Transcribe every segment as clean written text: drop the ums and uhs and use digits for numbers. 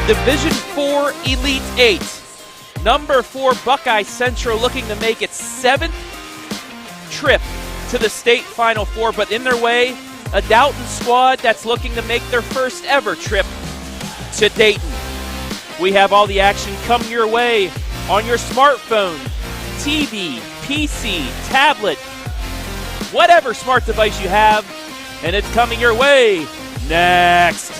Division IV Elite 8. Number 4 Buckeye Central looking to make its 7th trip to the state Final Four, but in their way, a Dalton squad that's looking to make their first ever trip to Dayton. We have all the action coming your way on your smartphone, TV, PC, tablet, whatever smart device you have, and it's coming your way next.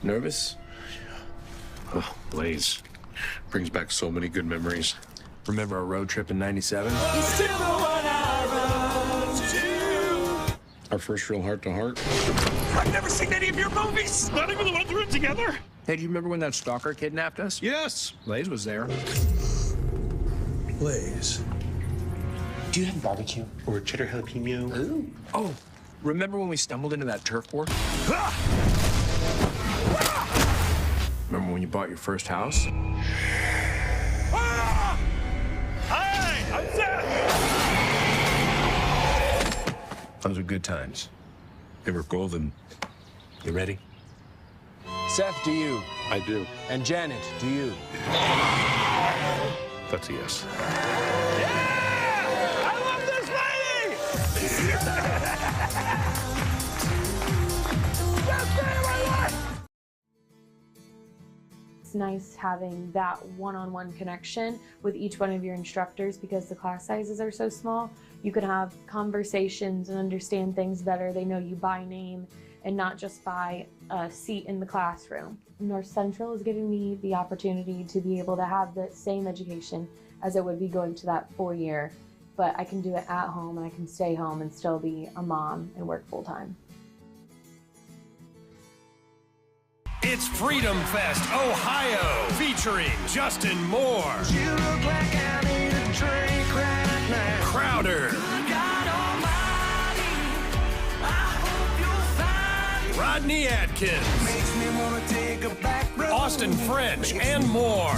Nervous? Oh, Lay's. Brings back so many good memories. Remember our road trip in '97? Our first real heart-to-heart. I've never seen any of your movies! Not even the ones we're in together! Hey, do you remember when that stalker kidnapped us? Yes! Lays was there. Lays. Do you have barbecue? Or cheddar jalapeno? Ooh. Oh, remember when we stumbled into that turf war? Remember when you bought your first house? Hi! I'm Seth! Those were good times. They were golden. You ready? Seth, do you? I do. And Janet, do you? That's a yes. I love this lady! Best day of my life! It's nice having that one-on-one connection with each one of your instructors because the class sizes are so small. You can have conversations and understand things better. They know you by name and not just by a seat in the classroom. North Central is giving me the opportunity to be able to have the same education as it would be going to that 4-year, but I can do it at home and I can stay home and still be a mom and work full-time. It's Freedom Fest, Ohio, featuring Justin Moore, You look like I need a drink right now. Crowder, God almighty, I hope you'll find Rodney Atkins, makes me wanna take a back road. Austin French, and more.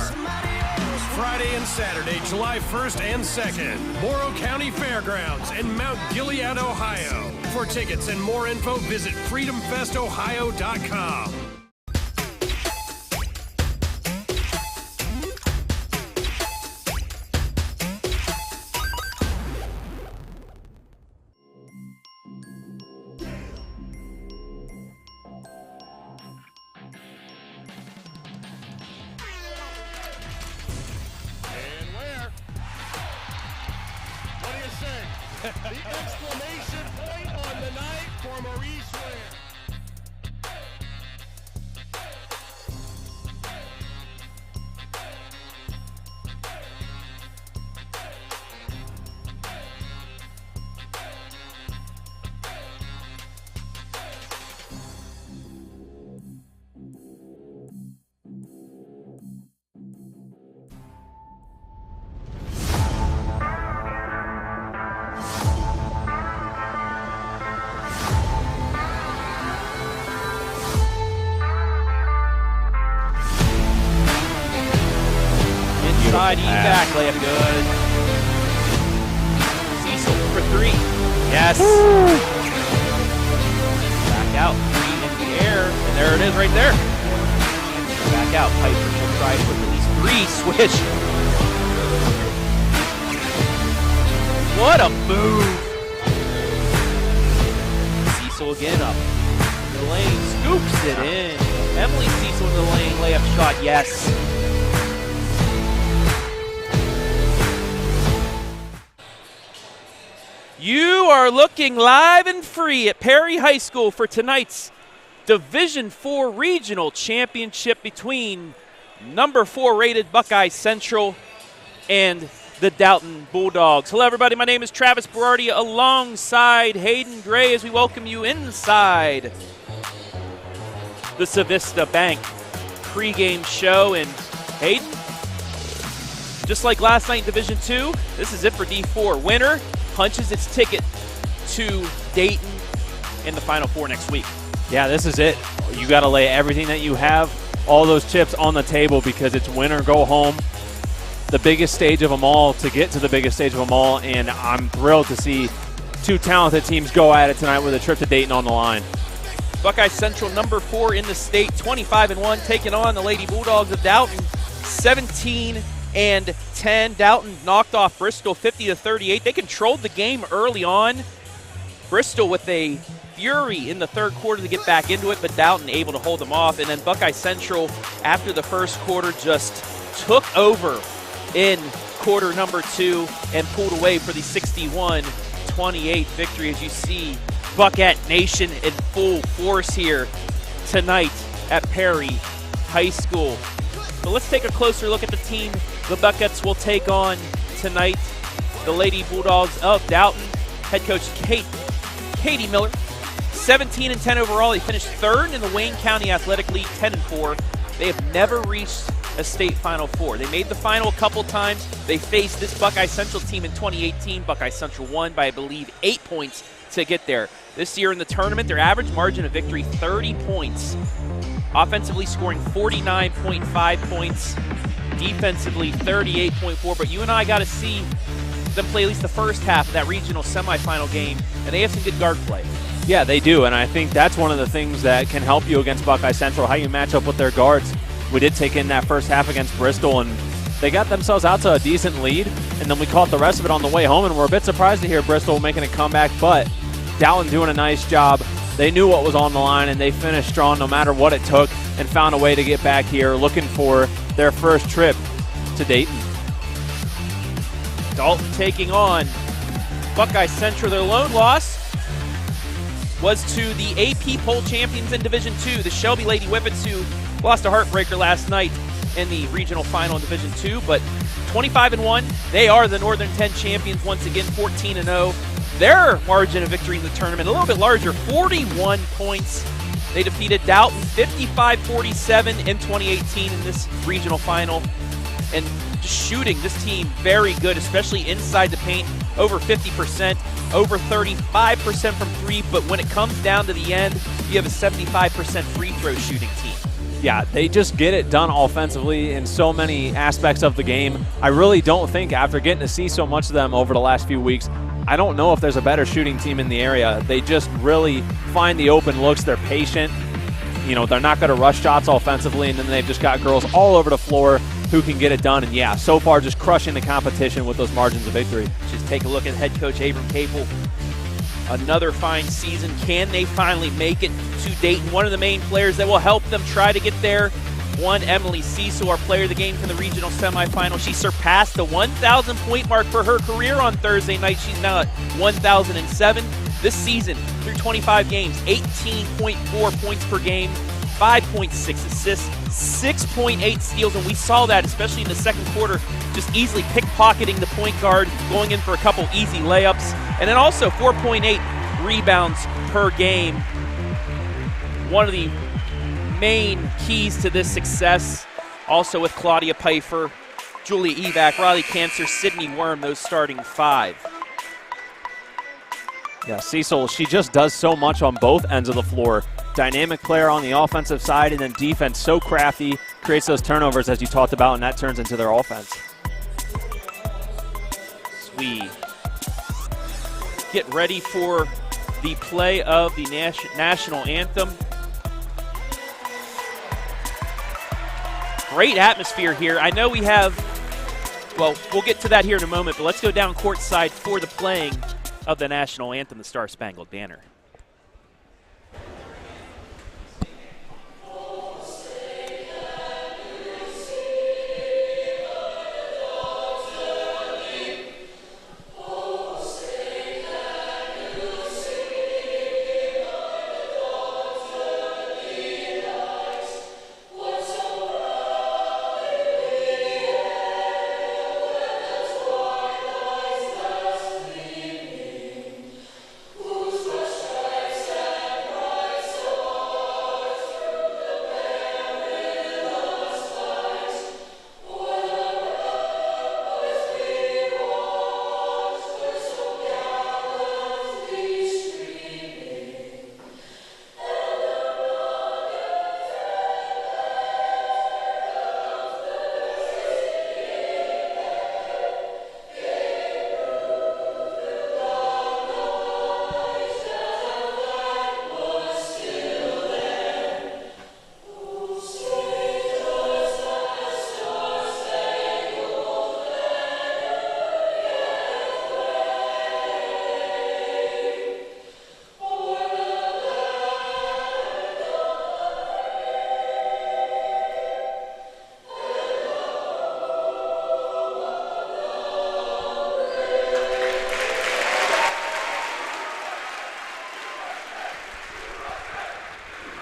Friday and Saturday, July 1st and 2nd, Morrow County Fairgrounds in Mount Gilead, Ohio. For tickets and more info, visit freedomfestohio.com. The exclamation point on the night for Maurice Ware. Inside, back, layup good. Siesel for 3. Yes. Woo. Back out, 3 in the air, and there it is right there. Back out, Piper will try it with at least 3, swish. What a move. Siesel again up. The lane scoops it in. Emily Siesel in the lane, layup shot, yes. You are looking live and free at Perry High School for tonight's Division IV Regional Championship between number 4 rated Buckeye Central and the Dalton Bulldogs. Hello, everybody. My name is Travis Berardi alongside Hayden Gray as we welcome you inside the Civista Bank pregame show. And Hayden, just like last night in Division II, this is it for D4. Winner punches its ticket to Dayton in the Final Four next week. Yeah, this is it. You got to lay everything that you have, all those chips on the table, because it's win or go home. The biggest stage of them all, to get to the biggest stage of them all, and I'm thrilled to see two talented teams go at it tonight with a trip to Dayton on the line. Buckeye Central, number 4 in the state, 25-1, taking on the Lady Bulldogs of Dalton, 17-10. Dalton knocked off Bristol 50-38. They controlled the game early on. Bristol with a fury in the third quarter to get back into it, but Dalton able to hold them off. And then Buckeye Central, after the first quarter, just took over in quarter number 2 and pulled away for the 61-28 victory. As you see, Buckeye Nation in full force here tonight at Perry High School. But let's take a closer look at the team the Buckeyes will take on tonight. The Lady Bulldogs of Dalton, head coach Katie Miller, 17-10 overall. They finished 3rd in the Wayne County Athletic League, 10-4. They have never reached a state Final Four. They made the final a couple times. They faced this Buckeye Central team in 2018. Buckeye Central won by, I believe, 8 points to get there. This year in the tournament, their average margin of victory, 30 points. Offensively scoring 49.5 points. Defensively, 38.4. But you and I got to see them play at least the first half of that regional semifinal game, and they have some good guard play. Yeah, they do, and I think that's one of the things that can help you against Buckeye Central, how you match up with their guards. We did take in that first half against Bristol, and they got themselves out to a decent lead, and then we caught the rest of it on the way home, and we're a bit surprised to hear Bristol making a comeback, but Dalton doing a nice job. They knew what was on the line, and they finished strong no matter what it took and found a way to get back here, looking for their first trip to Dayton. Dalton taking on Buckeye Central. Their lone loss was to the AP poll champions in Division II, the Shelby Lady Whippets, who lost a heartbreaker last night in the regional final in Division II. But 25-1, they are the Northern 10 champions once again, 14-0. Their margin of victory in the tournament a little bit larger, 41 points. They defeated Dalton 55-47 in 2018 in this regional final. And just shooting, this team very good, especially inside the paint, over 50%, over 35% from 3, but when it comes down to the end, you have a 75% free throw shooting team. Yeah, they just get it done offensively in so many aspects of the game. I really don't think, after getting to see so much of them over the last few weeks, I don't know if there's a better shooting team in the area. They just really find the open looks. They're patient. You know, they're not going to rush shots offensively, and then they've just got girls all over the floor who can get it done. And, yeah, so far just crushing the competition with those margins of victory. Just take a look at head coach Abram Capel. Another fine season. Can they finally make it to Dayton? One of the main players that will help them try to get there, one Emily Siesel, our player of the game for the regional semifinal. She surpassed the 1,000-point mark for her career on Thursday night. She's now at 1,007. This season, through 25 games, 18.4 points per game, 5.6 assists, 6.8 steals, and we saw that, especially in the second quarter, just easily pickpocketing the point guard, going in for a couple easy layups, and then also 4.8 rebounds per game. One of the main keys to this success, also with Claudia Pfeiffer, Julia Evac, Riley Cancer, Sydney Worm, those starting 5. Yeah, Siesel, she just does so much on both ends of the floor. Dynamic player on the offensive side, and then defense so crafty, creates those turnovers as you talked about, and that turns into their offense. As we get ready for the play of the national anthem. Great atmosphere here. I know we have, well, we'll get to that here in a moment, but let's go down courtside for the playing of the national anthem, the Star Spangled Banner.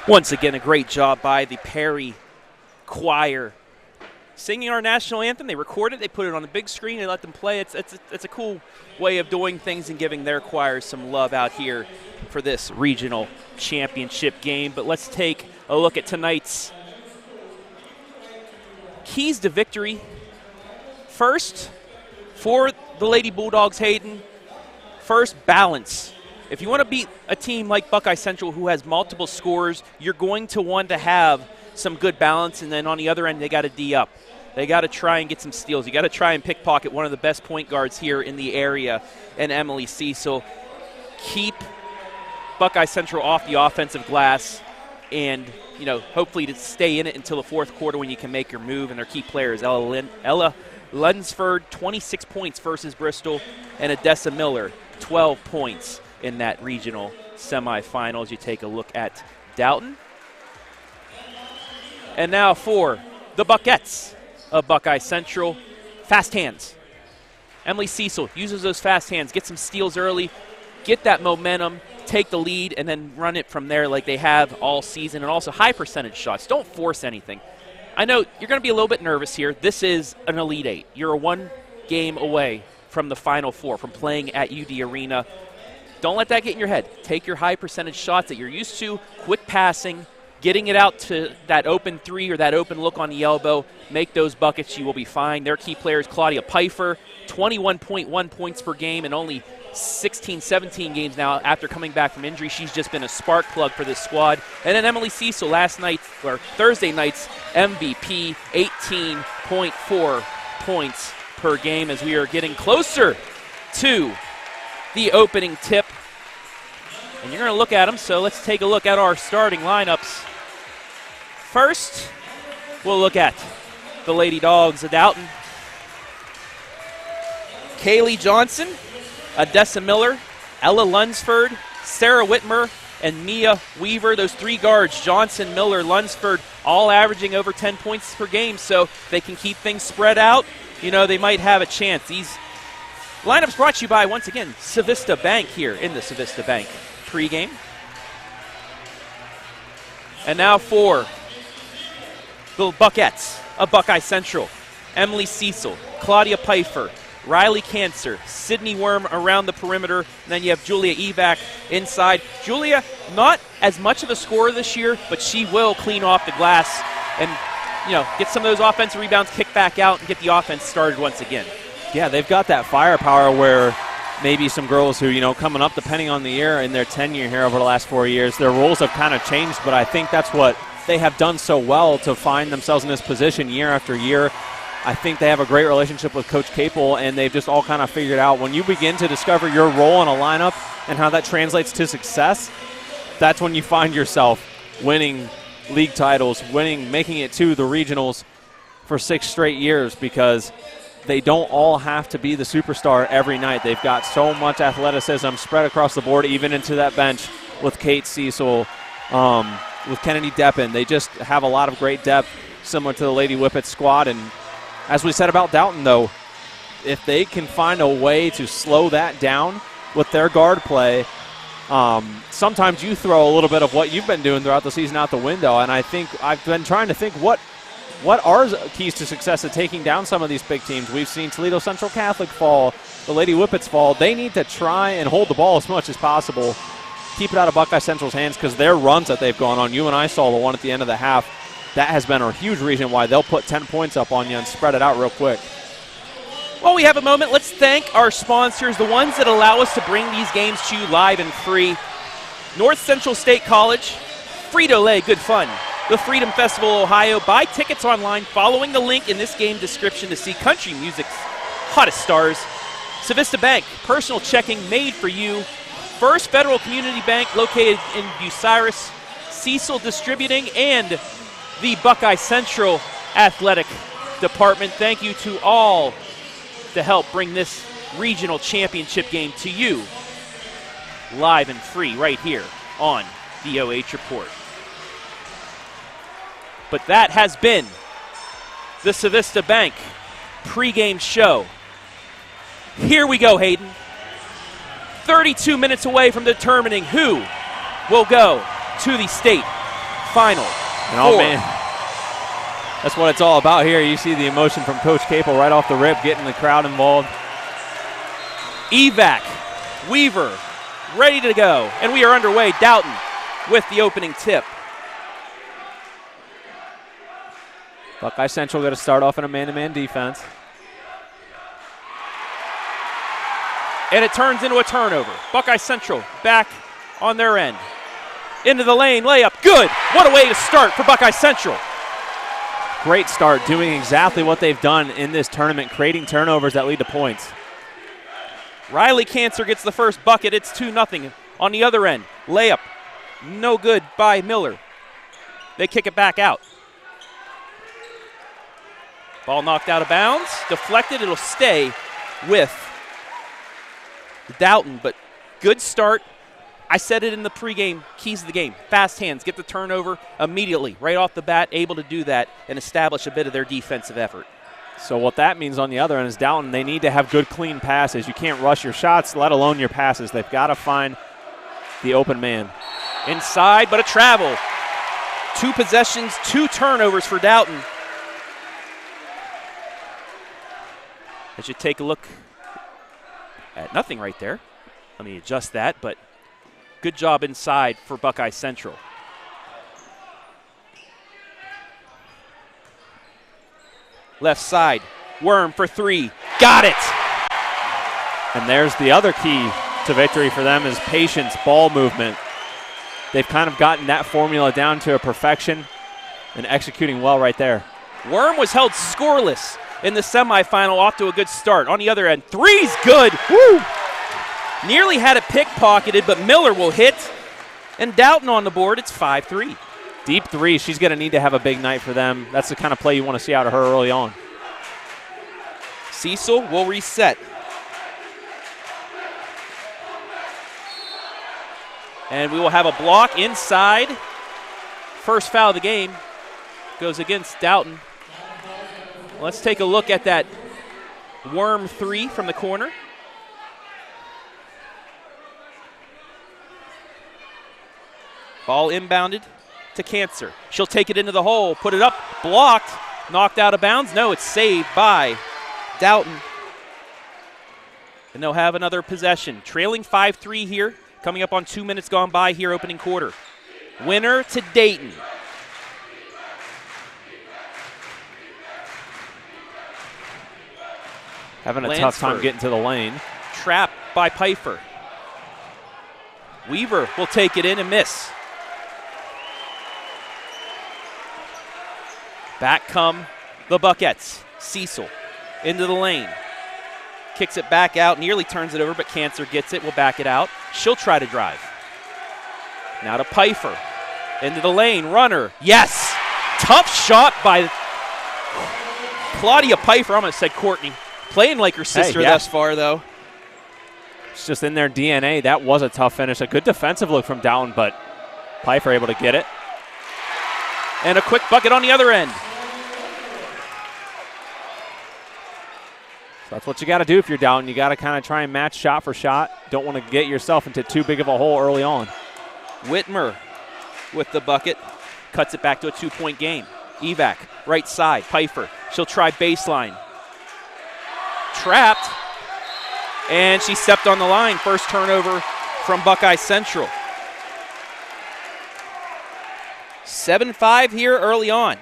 Once again, a great job by the Perry Choir. Singing our national anthem, they record it, they put it on the big screen, they let them play. It's a cool way of doing things and giving their choirs some love out here for this regional championship game. But let's take a look at tonight's keys to victory. First, for the Lady Bulldogs, Hayden, first, balance. If you want to beat a team like Buckeye Central who has multiple scorers, you're going to want to have some good balance, and then on the other end, they got to D up. They got to try and get some steals. You got to try and pickpocket one of the best point guards here in the area, and Emily Siesel. Keep Buckeye Central off the offensive glass, and hopefully to stay in it until the fourth quarter when you can make your move. And their key players, Ella Lunsford, 26 points versus Bristol, and Odessa Miller, 12 points in that regional semifinals. You take a look at Dalton. And now for the Buckettes of Buckeye Central, fast hands. Emily Siesel uses those fast hands, get some steals early, get that momentum, take the lead, and then run it from there like they have all season. And also high percentage shots. Don't force anything. I know you're going to be a little bit nervous here. This is an Elite Eight. You're one game away from the Final Four, from playing at UD Arena. Don't let that get in your head. Take your high percentage shots that you're used to, quick passing, getting it out to that open three or that open look on the elbow. Make those buckets. You will be fine. Their key players, Claudia Pfeiffer, 21.1 points per game in only 16, 17 games now after coming back from injury. She's just been a spark plug for this squad. And then Emily Siesel, Thursday night's MVP, 18.4 points per game as we are getting closer to the opening tip. And you're going to look at them, so let's take a look at our starting lineups. First, we'll look at the Lady Dogs of Dalton. Kaylee Johnson, Odessa Miller, Ella Lunsford, Sarah Whitmer, and Mia Weaver. Those three guards, Johnson, Miller, Lunsford, all averaging over 10 points per game, so they can keep things spread out. They might have a chance. These lineups brought to you by, once again, Civista Bank here in the Civista Bank pregame. And now for the Buckettes of Buckeye Central. Emily Siesel, Claudia Pfeiffer, Riley Cancer, Sydney Worm around the perimeter, and then you have Julia Evac inside. Julia, not as much of a scorer this year, but she will clean off the glass and get some of those offensive rebounds, kick back out, and get the offense started once again. Yeah, they've got that firepower where maybe some girls who, coming up, depending on the year, in their tenure here over the last 4 years, their roles have kind of changed, but I think that's what they have done so well to find themselves in this position year after year. I think they have a great relationship with Coach Capel, and they've just all kind of figured out when you begin to discover your role in a lineup and how that translates to success, that's when you find yourself winning league titles, making it to the regionals for 6 straight years, because they don't all have to be the superstar every night. They've got so much athleticism spread across the board, even into that bench with Kate Siesel, with Kennedy Deppen. They just have a lot of great depth, similar to the Lady Whippets squad. And as we said about Dalton, though, if they can find a way to slow that down with their guard play, sometimes you throw a little bit of what you've been doing throughout the season out the window. And I think I've been trying to think what are keys to success at taking down some of these big teams. We've seen Toledo Central Catholic fall, the Lady Whippets fall. They need to try and hold the ball as much as possible, keep it out of Buckeye Central's hands, because their runs that they've gone on, you and I saw the one at the end of the half, that has been a huge reason why they'll put 10 points up on you and spread it out real quick. While we have a moment, let's thank our sponsors, the ones that allow us to bring these games to you live and free. North Central State College, Frito Lay, good fun. The Freedom Festival, Ohio. Buy tickets online following the link in this game description to see country music's hottest stars. Civista Bank, personal checking made for you. First Federal Community Bank, located in Bucyrus. Siesel Distributing, and the Buckeye Central Athletic Department. Thank you to all to help bring this regional championship game to you live and free right here on the OH Report. But that has been the Civista Bank pregame show. Here we go, Hayden. 32 minutes away from determining who will go to the state final And oh, man, that's what it's all about here. You see the emotion from Coach Capel right off the rip, getting the crowd involved. Evac, Weaver, ready to go. And we are underway. Dalton with the opening tip. Buckeye Central got to start off in a man-to-man defense. And it turns into a turnover. Buckeye Central back on their end. Into the lane, layup, good. What a way to start for Buckeye Central. Great start, doing exactly what they've done in this tournament, creating turnovers that lead to points. Riley Cancer gets the first bucket. It's 2-0. On the other end, layup, no good by Miller. They kick it back out. Ball knocked out of bounds, deflected. It'll stay with Dalton, but good start. I said it in the pregame, keys of the game. Fast hands, get the turnover immediately, right off the bat, able to do that and establish a bit of their defensive effort. So what that means on the other end is Dalton, they need to have good, clean passes. You can't rush your shots, let alone your passes. They've got to find the open man. Inside, but a travel. 2 possessions, 2 turnovers for Dalton. As you take a look at nothing right there. Let me adjust that, but good job inside for Buckeye Central. Left side, Worm for 3. Got it! And there's the other key to victory for them is patience, ball movement. They've kind of gotten that formula down to a perfection and executing well right there. Worm was held scoreless in the semifinal, off to a good start. On the other end, 3's good. Woo! Nearly had it pickpocketed, but Miller will hit. And Dalton on the board, it's 5-3. Deep 3, she's going to need to have a big night for them. That's the kind of play you want to see out of her early on. Siesel will reset. And we will have a block inside. First foul of the game goes against Dalton. Let's take a look at that Worm 3 from the corner. Ball inbounded to Cancer. She'll take it into the hole, put it up, blocked, knocked out of bounds. No, it's saved by Dalton. And they'll have another possession. Trailing 5-3 here, coming up on 2 minutes gone by here, opening quarter. Winner to Dayton. Having a tough time getting to the lane. Trapped by Pfeiffer. Weaver will take it in and miss. Back come the Buckettes. Siesel into the lane. Kicks it back out, nearly turns it over, but Cancer gets it, will back it out. She'll try to drive. Now to Pfeiffer. Into the lane, runner, yes! Tough shot by Claudia Pfeiffer. I'm going to say Courtney. Playing like her sister thus far, though. It's just in their DNA. That was a tough finish. A good defensive look from Dalton, but Pfeiffer able to get it. And a quick bucket on the other end. So that's what you got to do if you're Dalton. You got to kind of try and match shot for shot. Don't want to get yourself into too big of a hole early on. Whitmer with the bucket. Cuts it back to a 2-point game. Evac, right side, Pfeiffer. She'll try baseline. Trapped. And she stepped on the line. First turnover from Buckeye Central. 7-5 here early on.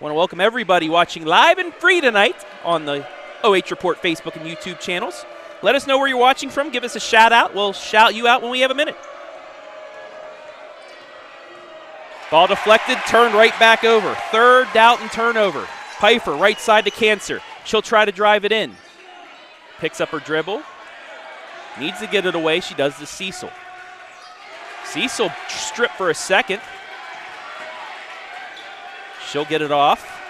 Want to welcome everybody watching live and free tonight on the OH Report Facebook and YouTube channels. Let us know where you're watching from. Give us a shout out. We'll shout you out when we have a minute. Ball deflected, turned right back over. Third Dalton turnover. Pfeiffer right side to Cancer. She'll try to drive it in. Picks up her dribble. Needs to get it away. She does to Siesel. Siesel stripped for a second. She'll get it off.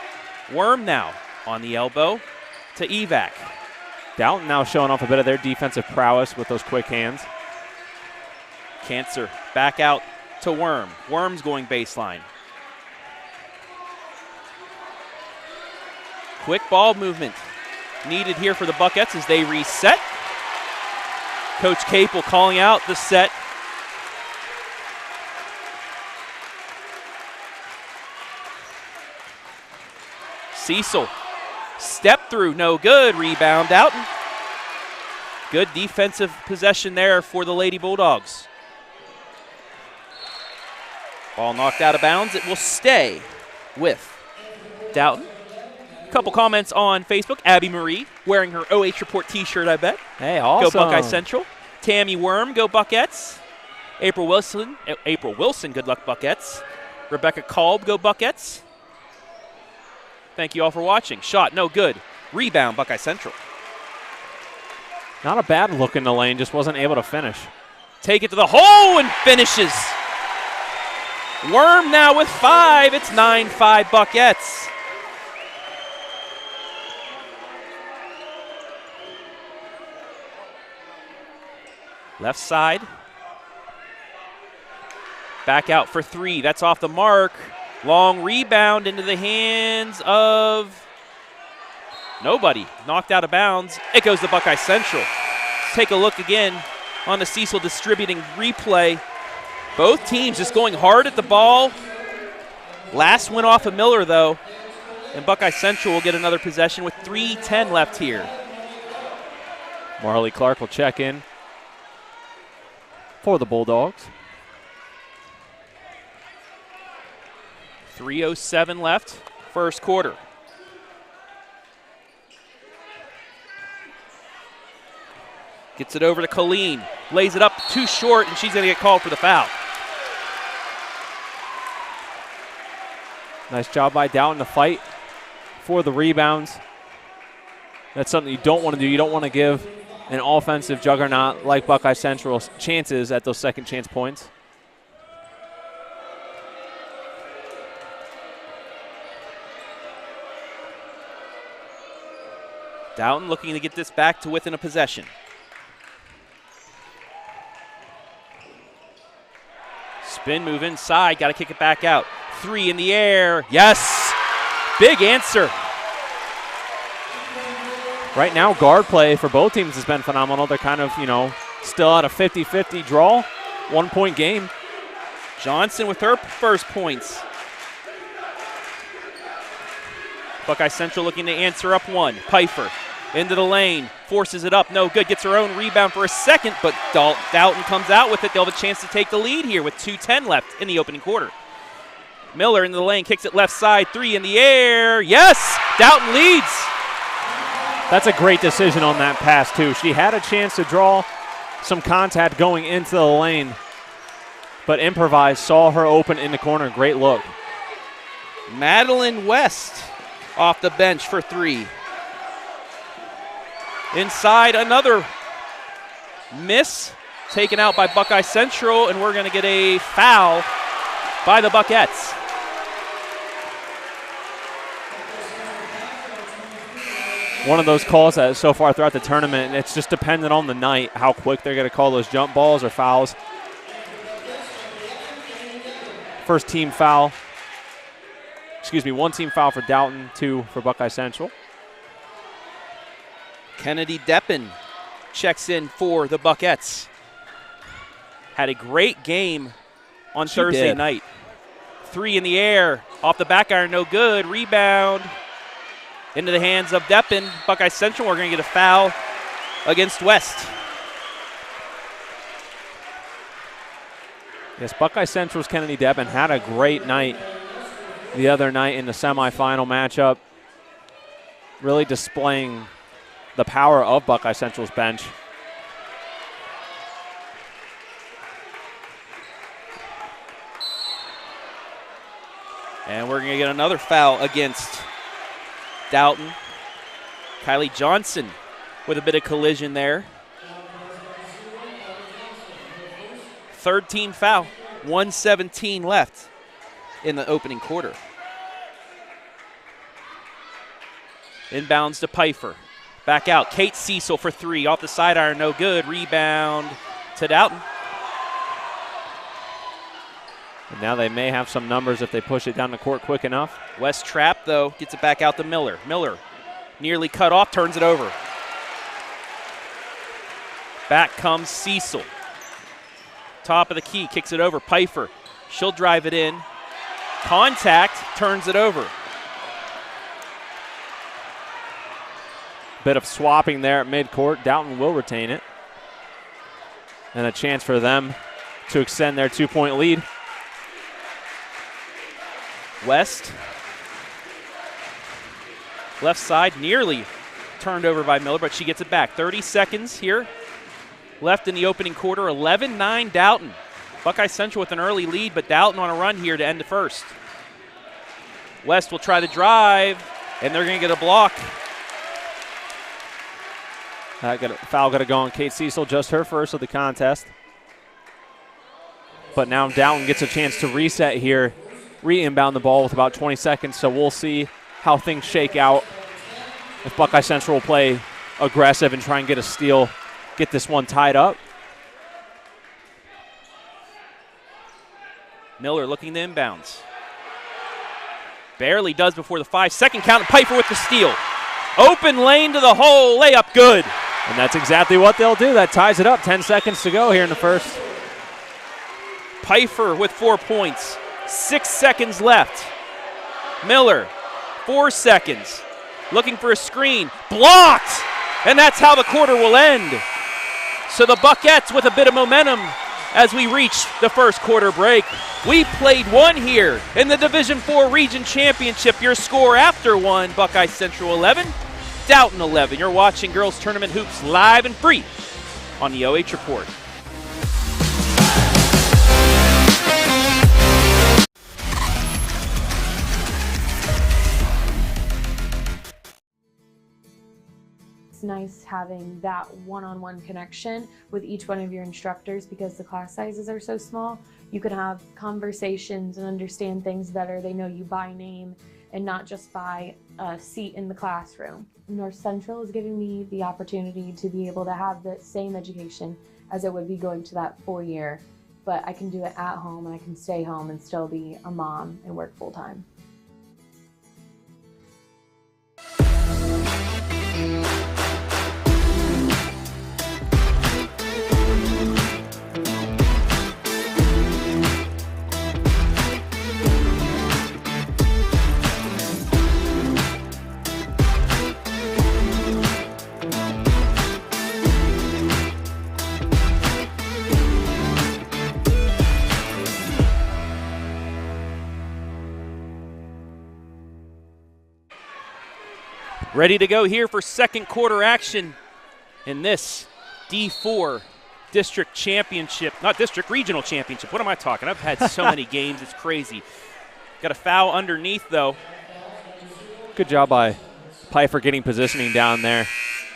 Worm now on the elbow to Evac. Dalton now showing off a bit of their defensive prowess with those quick hands. Cancer back out to Worm. Worm's going baseline. Quick ball movement needed here for the Buckettes as they reset. Coach Capel calling out the set. Siesel. Step through, no good. Rebound, Dalton. Good defensive possession there for the Lady Bulldogs. Ball knocked out of bounds. It will stay with Dalton. A couple comments on Facebook. Abby Marie wearing her OH Report t-shirt, I bet. Hey, awesome. Go Buckeye Central. Tammy Worm, go Buckettes. April Wilson, good luck Buckettes. Rebecca Kolb, go Buckettes. Thank you all for watching. Shot, no good. Rebound, Buckeye Central. Not a bad look in the lane, just wasn't able to finish. Take it to the hole and finishes. Worm now with 5. It's 9-5 Buckettes. Left side. Back out for 3. That's off the mark. Long rebound into the hands of nobody. Knocked out of bounds. It goes to Buckeye Central. Let's take a look again on the Siesel Distributing replay. Both teams just going hard at the ball. Last went off of Miller, though. And Buckeye Central will get another possession with 3:10 left here. Marley Clark will check in for the Bulldogs. 3:07 left, first quarter. Gets it over to Colleen. Lays it up too short, and she's going to get called for the foul. Nice job by Dalton to fight for the rebounds. That's something you don't want to do. You don't want to give an offensive juggernaut like Buckeye Central chances at those second chance points. Dalton looking to get this back to within a possession. Spin move inside, got to kick it back out. 3 in the air, yes! Big answer. Right now, guard play for both teams has been phenomenal. They're kind of, still at a 50-50 draw, 1-point game. Johnson with her first points. Buckeye Central looking to answer up 1. Pfeiffer into the lane, forces it up, no good. Gets her own rebound for a second, but Dalton comes out with it. They'll have a chance to take the lead here with 2:10 left in the opening quarter. Miller into the lane, kicks it left side, 3 in the air. Yes! Dalton leads. That's a great decision on that pass, too. She had a chance to draw some contact going into the lane, but improvised, saw her open in the corner. Great look. Madeline West off the bench for 3. Inside, another miss taken out by Buckeye Central, and we're going to get a foul by the Buckettes. One of those calls that so far throughout the tournament, and it's just dependent on the night how quick they're going to call those jump balls or fouls. First team foul. One team foul for Dalton, 2 for Buckeye Central. Kennedy Deppen checks in for the Buckettes. Had a great game on Thursday night. 3 in the air, off the back iron, no good. Rebound into the hands of Deppen. Buckeye Central are going to get a foul against West. Yes, Buckeye Central's Kennedy Deppen had a great night the other night in the semifinal matchup, really displaying the power of Buckeye Central's bench. And we're going to get another foul against Dalton. Kylie Johnson with a bit of collision there. Third team foul. 1:17 left in the opening quarter. Inbounds to Pfeiffer. Back out. Kate Siesel for 3. Off the side iron, no good. Rebound to Dalton. And now they may have some numbers if they push it down the court quick enough. West trap, though, gets it back out to Miller. Miller nearly cut off, turns it over. Back comes Siesel. Top of the key, kicks it over. Pfeiffer, she'll drive it in. Contact, turns it over. Bit of swapping there at midcourt. Dalton will retain it. And a chance for them to extend their 2-point lead. West. Left side nearly turned over by Miller, but she gets it back. 30 seconds here left in the opening quarter. 11-9 Dalton. Buckeye Central with an early lead, but Dalton on a run here to end the first. West will try to drive, and they're going to get a block. Foul got to go on Kate Siesel, just her first of the contest. But now Dalton gets a chance to reset here, re-inbound the ball with about 20 seconds, so we'll see how things shake out. If Buckeye Central will play aggressive and try and get a steal, get this one tied up. Miller looking to inbounds. Barely does before the 5-second count, and Piper with the steal. Open lane to the hole, layup good. And that's exactly what they'll do. That ties it up. 10 seconds to go here in the first. Piper with 4 points. 6 seconds left. Miller, 4 seconds. Looking for a screen. Blocked! And that's how the quarter will end. So the Buckettes with a bit of momentum as we reach the first quarter break. We played one here in the Division IV Region Championship. Your score after one, Buckeye Central 11, Dalton 11. You're watching Girls Tournament Hoops live and free on the OH Report. It's nice having that one-on-one connection with each one of your instructors because the class sizes are so small. You can have conversations and understand things better. They know you by name and not just by a seat in the classroom. North Central is giving me the opportunity to be able to have the same education as it would be going to that 4-year, but I can do it at home and I can stay home and still be a mom and work full-time. Ready to go here for second quarter action in this D4 District Championship, not District, Regional Championship. What am I talking? I've had so many games, it's crazy. Got a foul underneath, though. Good job by Piper getting positioning down there.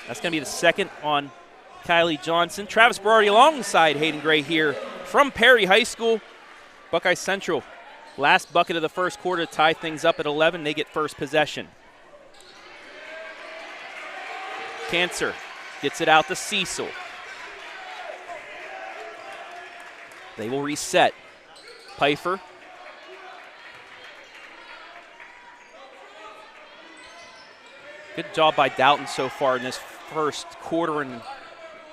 That's going to be the second on Kylie Johnson. Travis Berardi alongside Hayden Gray here from Perry High School. Buckeye Central, last bucket of the first quarter to tie things up at 11. They get first possession. Cancer gets it out to Siesel. They will reset. Piper. Good job by Dalton so far in this first quarter and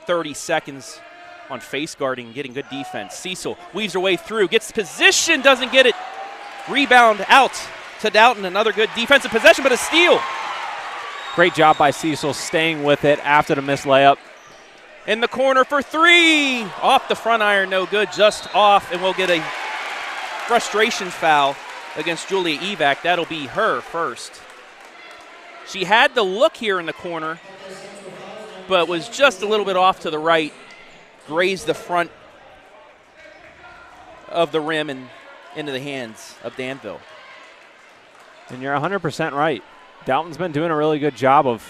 30 seconds on face guarding, getting good defense. Siesel weaves her way through, gets position, doesn't get it. Rebound out to Dalton. Another good defensive possession, but a steal. Great job by Siesel staying with it after the missed layup. In the corner for three. Off the front iron, no good, just off, and we'll get a frustration foul against Julia Evac. That'll be her first. She had the look here in the corner, but was just a little bit off to the right, grazed the front of the rim and into the hands of Danville. And you're 100% right. Dalton's been doing a really good job of,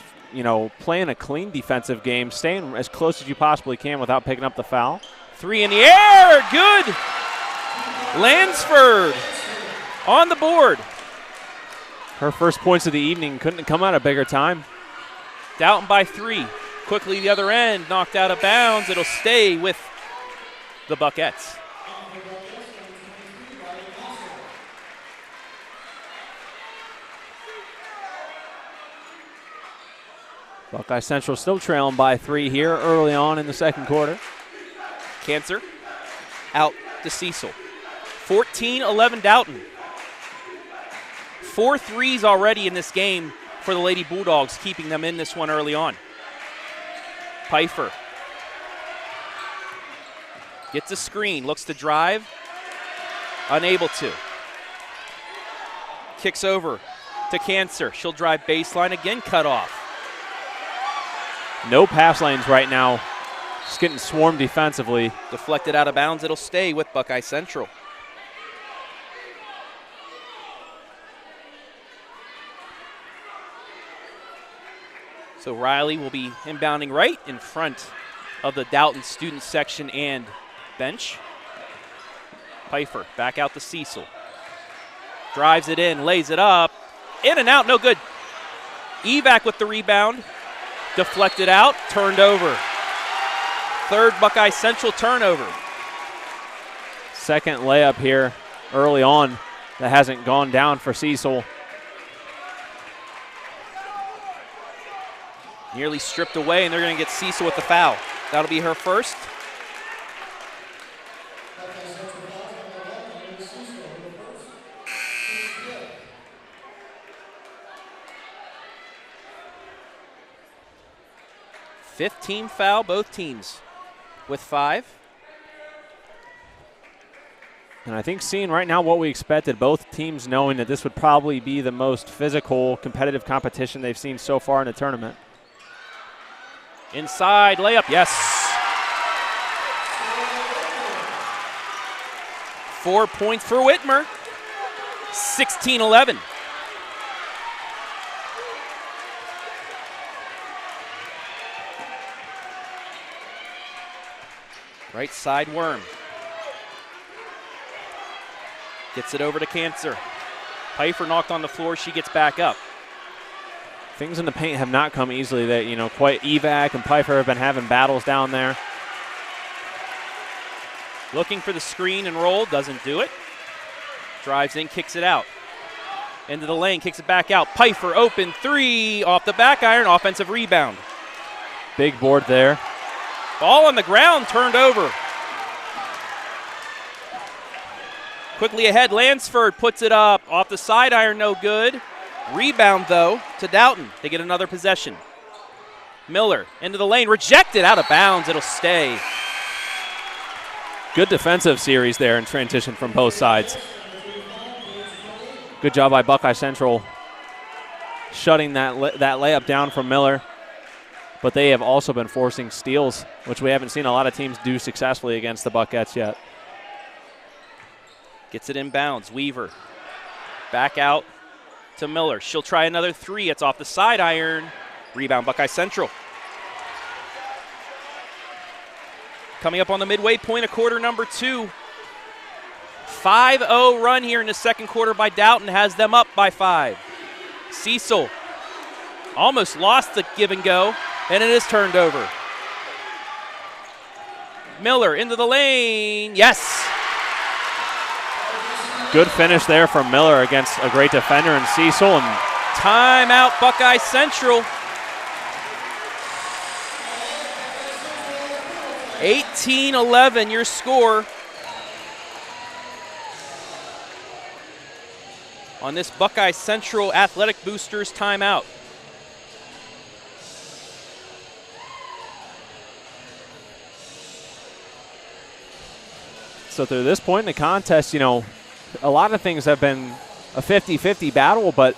playing a clean defensive game, staying as close as you possibly can without picking up the foul. Three in the air, good. Lansford on the board. Her first points of the evening, couldn't come at a bigger time. Dalton by 3. Quickly the other end, knocked out of bounds. It'll stay with the Buckettes. Buckeye Central still trailing by 3 here early on in the second quarter. Cancer out to Siesel. 14-11 Dalton. 4 threes already in this game for the Lady Bulldogs, keeping them in this one early on. Pfeiffer gets a screen, looks to drive, unable to. Kicks over to Cancer. She'll drive baseline, again cut off. No pass lanes right now. Just getting swarmed defensively. Deflected out of bounds. It'll stay with Buckeye Central. So Riley will be inbounding right in front of the Dalton student section and bench. Pfeiffer back out to Siesel. Drives it in, lays it up. In and out, no good. Evac with the rebound. Deflected out, turned over. Third Buckeye Central turnover. Second layup here early on that hasn't gone down for Siesel. Nearly stripped away, and they're going to get Siesel with the foul. That'll be her first. Fifth team foul, both teams with 5. And I think seeing right now what we expected, both teams knowing that this would probably be the most physical, competitive competition they've seen so far in the tournament. Inside layup, yes. 4 points for Whitmer. 16-11. Right side Worm. Gets it over to Cancer. Pfeiffer knocked on the floor. She gets back up. Things in the paint have not come easily. That quite Evac and Pfeiffer have been having battles down there. Looking for the screen and roll, doesn't do it. Drives in, kicks it out. Into the lane, kicks it back out. Pfeiffer open 3 off the back iron, offensive rebound. Big board there. Ball on the ground, turned over. Quickly ahead, Lansford puts it up. Off the side iron, no good. Rebound, though, to Dalton. They get another possession. Miller into the lane, rejected, out of bounds. It'll stay. Good defensive series there in transition from both sides. Good job by Buckeye Central shutting that layup down from Miller. But they have also been forcing steals, which we haven't seen a lot of teams do successfully against the Buckettes yet. Gets it inbounds. Weaver back out to Miller. She'll try another 3. It's off the side iron. Rebound Buckeye Central. Coming up on the midway point of quarter number 2. 5-0 run here in the second quarter by Dalton has them up by 5. Siesel almost lost the give and go, and it is turned over. Miller into the lane. Yes. Good finish there from Miller against a great defender in Siesel. And timeout Buckeye Central. 18-11 your score on this Buckeye Central Athletic Boosters timeout. So through this point in the contest, a lot of things have been a 50-50 battle, but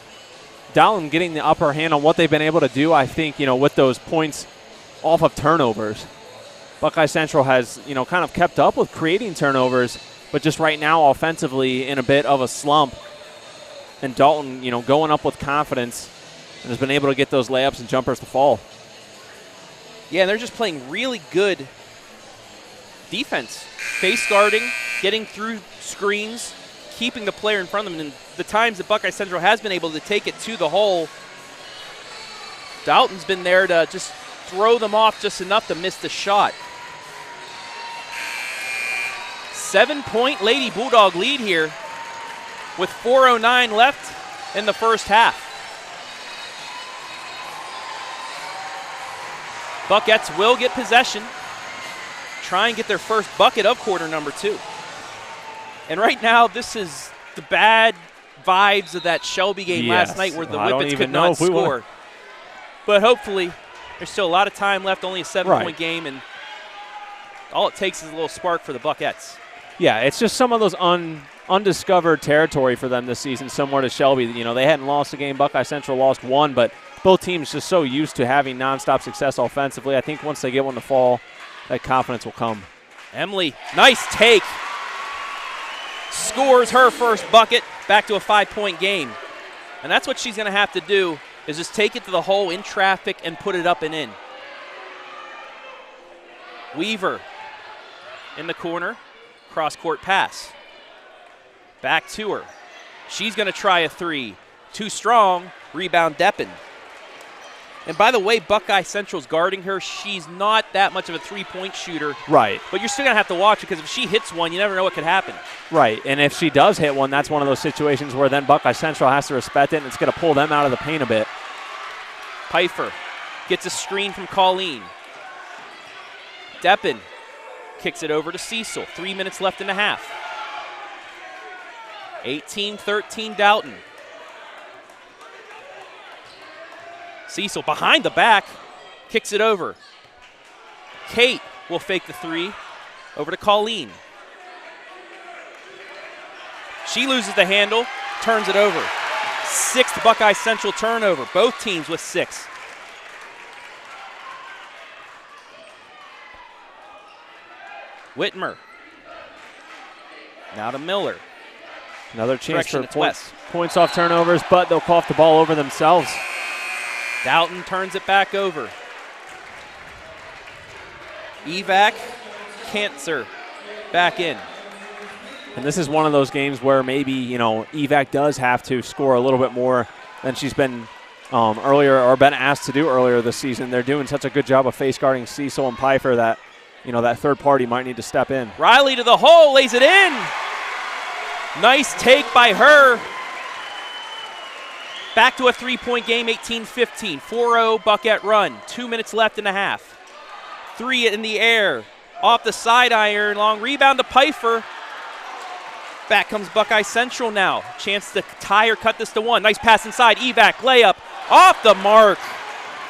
Dalton getting the upper hand on what they've been able to do, I think, with those points off of turnovers. Buckeye Central has, kind of kept up with creating turnovers, but just right now offensively in a bit of a slump. And Dalton, going up with confidence and has been able to get those layups and jumpers to fall. Yeah, and they're just playing really good defense. Face guarding, getting through screens, keeping the player in front of them. And the times that Buckeye Central has been able to take it to the hole, Dalton's been there to just throw them off just enough to miss the shot. 7-point Lady Bulldog lead here with 4:09 left in the first half. Buckettes will get possession, try and get their first bucket of quarter number 2. And right now, this is the bad vibes of that Shelby game last night where the Whippets could not score. But hopefully, there's still a lot of time left, only a 7-point game, and all it takes is a little spark for the Buckettes. Yeah, it's just some of those undiscovered territory for them this season, similar to Shelby. You know, they hadn't lost a game. Buckeye Central lost one, but both teams just so used to having nonstop success offensively. I think once they get one to fall, that confidence will come. Emily, nice take. Scores her first bucket, back to a 5-point game. And that's what she's going to have to do, is just take it to the hole in traffic and put it up and in. Weaver in the corner, cross-court pass. Back to her. She's going to try a three. Too strong, rebound Deppen. And by the way, Buckeye Central's guarding her. She's not that much of a three-point shooter. Right. But you're still going to have to watch it because if she hits one, you never know what could happen. Right, and if she does hit one, that's one of those situations where then Buckeye Central has to respect it, and it's going to pull them out of the paint a bit. Pfeiffer gets a screen from Colleen. Deppen kicks it over to Siesel. 3 minutes left in the half. 18-13 Dalton. Siesel behind the back, kicks it over. Kate will fake the three, over to Colleen. She loses the handle, turns it over. 6th Buckeye Central turnover, both teams with 6. Whitmer. Now to Miller. Another chance for West. Points off turnovers, but they'll cough the ball over themselves. Dalton turns it back over. Evac, Cancer back in. And this is one of those games where maybe, you know, Evac does have to score a little bit more than she's been earlier or been asked to do earlier this season. They're doing such a good job of face guarding Siesel and Pfeiffer that, you know, that third party might need to step in. Riley to the hole, lays it in. Nice take by her. Back to a 3-point game, 18-15. 4-0 Buckette run. 2 minutes left in the half. 3 in the air. Off the side iron. Long rebound to Pfeiffer. Back comes Buckeye Central now. Chance to tie or cut this to 1. Nice pass inside. Evac, layup. Off the mark.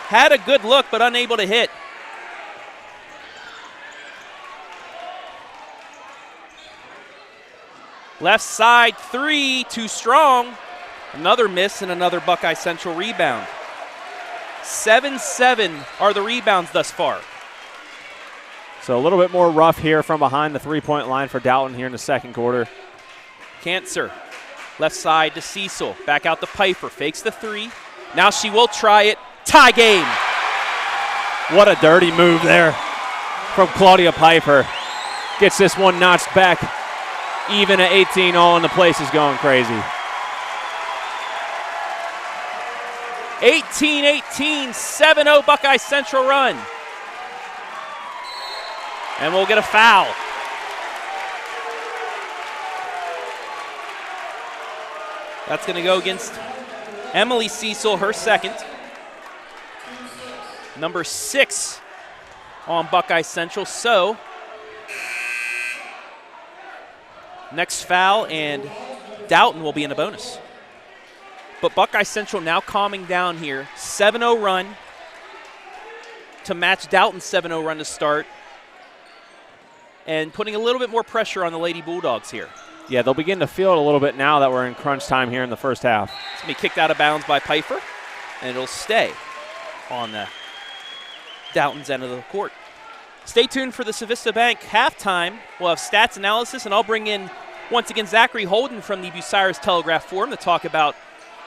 Had a good look, but unable to hit. Left side 3, too strong. Another miss and another Buckeye Central rebound. 7-7 are the rebounds thus far. So a little bit more rough here from behind the 3-point line for Dalton here in the second quarter. Cancer, left side to Siesel. Back out to Pfeiffer, fakes the 3. Now she will try it. Tie game. What a dirty move there from Claudia Pfeiffer. Gets this one notched back even at 18-all, and the place is going crazy. 18-18, 7-0 Buckeye Central run. And we'll get a foul. That's going to go against Emily Siesel, her second. Number 6 on Buckeye Central. So, next foul, and Dalton will be in a bonus. But Buckeye Central now calming down here. 7-0 run to match Dalton's 7-0 run to start. And putting a little bit more pressure on the Lady Bulldogs here. Yeah, they'll begin to feel it a little bit now that we're in crunch time here in the first half. It's going to be kicked out of bounds by Pfeiffer, and it'll stay on the Dalton's end of the court. Stay tuned for the Civista Bank halftime. We'll have stats analysis, and I'll bring in, once again, Zachary Holden from the Bucyrus Telegraph Forum to talk about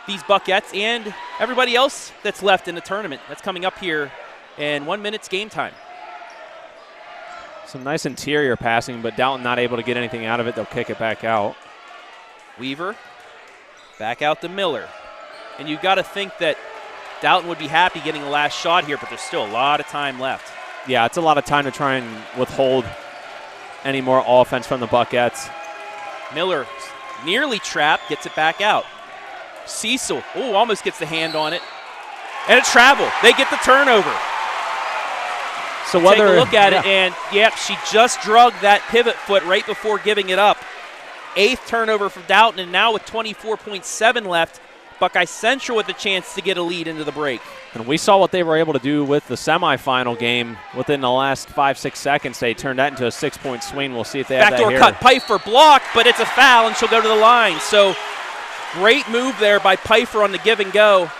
these Buckettes and everybody else that's left in the tournament. That's coming up here in 1 minute's game time. Some nice interior passing, but Dalton not able to get anything out of it. They'll kick it back out. Weaver, back out to Miller. And you've got to think that Dalton would be happy getting the last shot here, but there's still a lot of time left. Yeah, it's a lot of time to try and withhold any more offense from the Buckettes. Miller nearly trapped, gets it back out. Siesel, almost gets the hand on it. And a travel. They get the turnover. So whether, take a look at it, and, she just drugged that pivot foot right before giving it up. 8th turnover from Dalton, and now with 24.7 left, Buckeye Central with a chance to get a lead into the break. And we saw what they were able to do with the semifinal game within the last 5-6 seconds. They turned that into a 6-point swing. We'll see if they have that Backdoor here. cut, Pfeiffer blocked, but it's a foul, and she'll go to the line. So great move there by Pfeiffer on the give and go.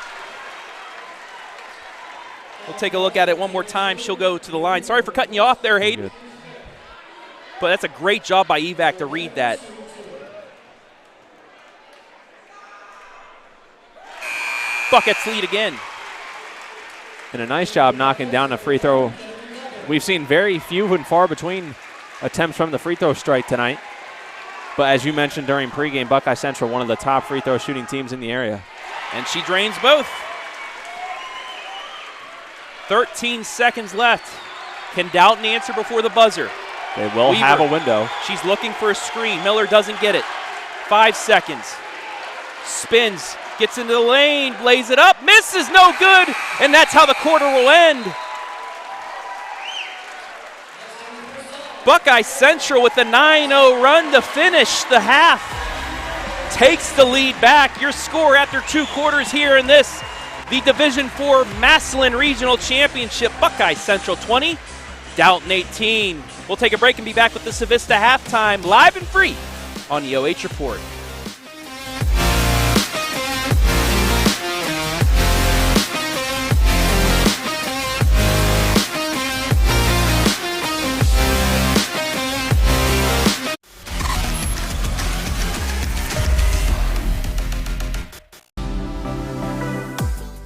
We'll take a look at it one more time. She'll go to the line. Sorry for cutting you off there, Hayden. But that's a great job by Evac to read that. Buckets lead again. And a nice job knocking down a free throw. We've seen very few and far between attempts from the free throw strike tonight. But as you mentioned during pregame, Buckeye Central, one of the top free throw shooting teams in the area. And she drains both. 13 seconds left. Can Dalton answer before the buzzer? They will have a window. She's looking for a screen. Miller doesn't get it. 5 seconds. Spins, gets into the lane, lays it up, misses, no good, and that's how the quarter will end. Buckeye Central with a 9-0 run to finish the half. Takes the lead back. Your score after 2 quarters here in this, the Division IV Massillon Regional Championship. Buckeye Central 20, Dalton 18. We'll take a break and be back with the Civista halftime, live and free on the OH Report.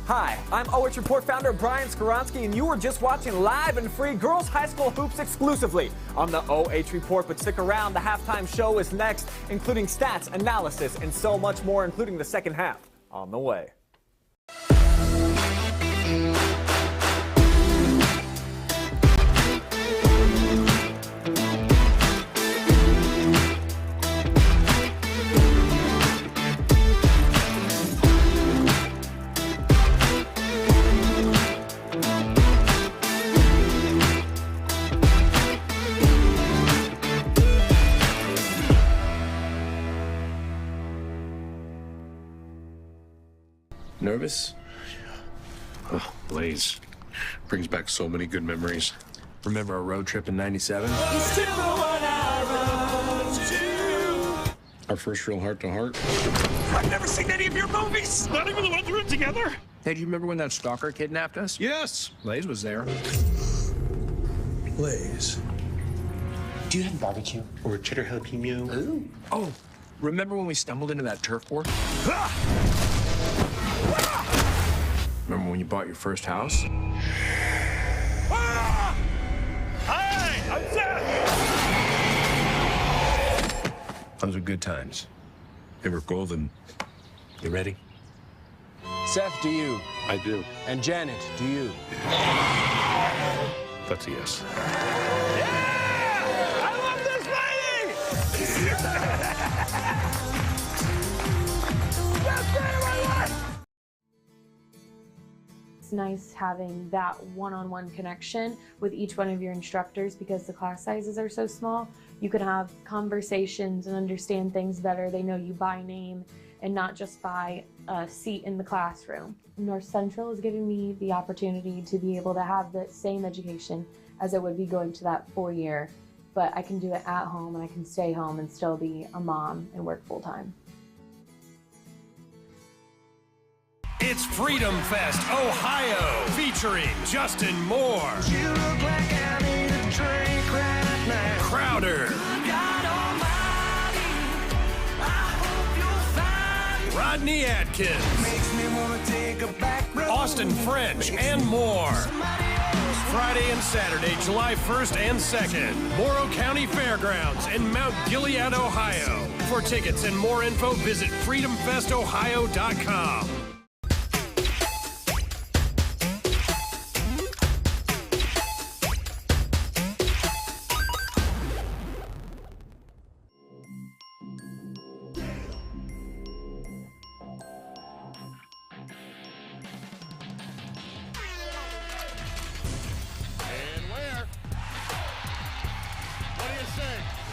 Hi, I'm OH Report founder Brian Skoronsky, and you were just watching live and free girls high school hoops exclusively on the OH Report. But stick around, the halftime show is next, including stats, analysis, and so much more, including the second half on the way. Nervous? Oh, Lays. Brings back so many good memories. Remember our road trip in '97? Our first real heart-to-heart. I've never seen any of your movies. Not even the ones we're in together. Hey, do you remember when that stalker kidnapped us? Yes. Lays was there. Lays. Do you have barbecue? Or cheddar jalapeno. Ooh. Oh, remember when we stumbled into that turf war? Remember when you bought your first house? Hi, I'm Seth. Those were good times. They were golden. You ready? Seth, do you? I do. And Janet, do you? That's a yes. I love this lady. Best day of my life. It's nice having that one-on-one connection with each one of your instructors because the class sizes are so small. You can have conversations and understand things better. They know you by name and not just by a seat in the classroom. North Central is giving me the opportunity to be able to have the same education as it would be going to that 4-year, but I can do it at home and I can stay home and still be a mom and work full-time. It's Freedom Fest, Ohio, featuring Justin Moore, You look like I need a drink right now. Crowder, God almighty, I hope you'll find Rodney Atkins, makes me wanna take a back road. Austin French, and more. Friday and Saturday, July 1st and 2nd, Morrow County Fairgrounds in Mount Gilead, Ohio. For tickets and more info, visit freedomfestohio.com.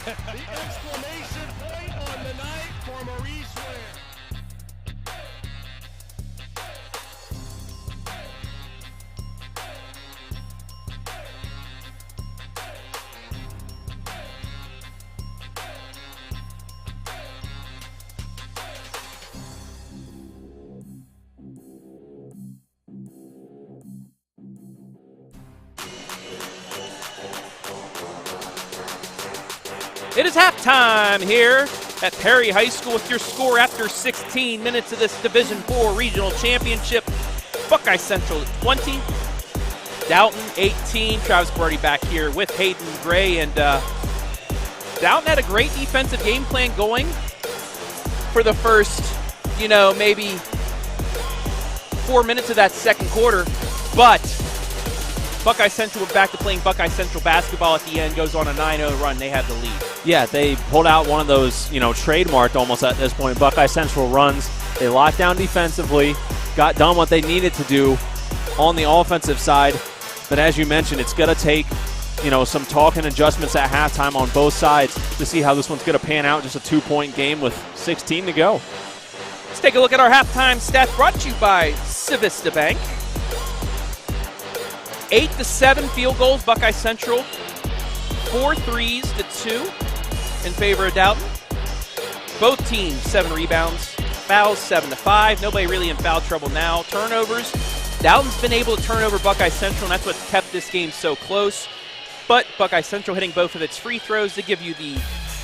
The exclamation point on the the night for Maurice Ware. It is halftime here at Perry High School with your score after 16 minutes of this Division IV Regional Championship. Buckeye Central 20, Dalton 18. Travis Brody back here with Hayden Gray. And Dalton had a great defensive game plan going for the first, maybe 4 minutes of that second quarter. But Buckeye Central were back to playing Buckeye Central basketball at the end, goes on a 9-0 run. They had the lead. Yeah, they pulled out one of those, trademarked almost at this point, Buckeye Central runs. They locked down defensively, got done what they needed to do on the offensive side. But as you mentioned, it's going to take, some talk and adjustments at halftime on both sides to see how this one's going to pan out. Just a 2-point game with 16 to go. Let's take a look at our halftime stats brought to you by Civista Bank. 8 to 7 field goals, Buckeye Central. 4 threes to 2 in favor of Dalton. Both teams 7 rebounds. Fouls 7 to 5. Nobody really in foul trouble now. Turnovers. Dalton's been able to turn over Buckeye Central, and that's what kept this game so close. But Buckeye Central hitting both of its free throws to give you the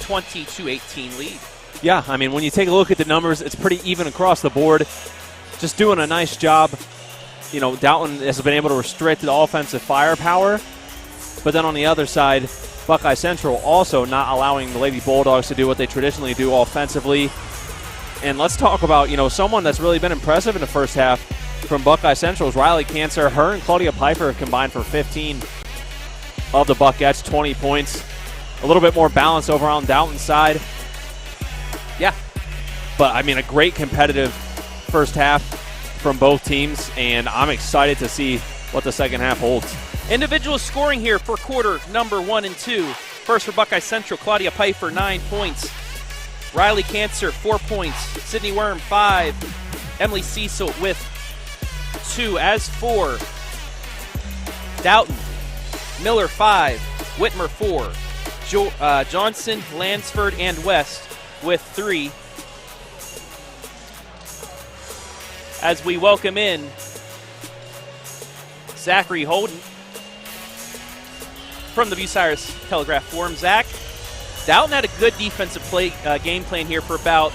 20-18 lead. Yeah, I mean, when you take a look at the numbers, it's pretty even across the board. Just doing a nice job. Dalton has been able to restrict the offensive firepower. But then on the other side, Buckeye Central also not allowing the Lady Bulldogs to do what they traditionally do offensively. And let's talk about, someone that's really been impressive in the first half from Buckeye Central is Riley Cancer. Her and Claudia Piper combined for 15 of the Buckettes, 20 points. A little bit more balance over on Dalton's side. Yeah. But, a great competitive first half from both teams, and I'm excited to see what the second half holds. Individual scoring here for quarter number 1 and 2. First for Buckeye Central, Claudia Piper, 9 points. Riley Cancer, 4 points. Sydney Worm, 5. Emily Siesel with 2. As for Dalton, Miller, 5. Whitmer, 4. Johnson, Lansford, and West with 3. As we welcome in Zachary Holden from the Bucyrus Telegraph Forum. Zach, Dalton had a good defensive game plan here for about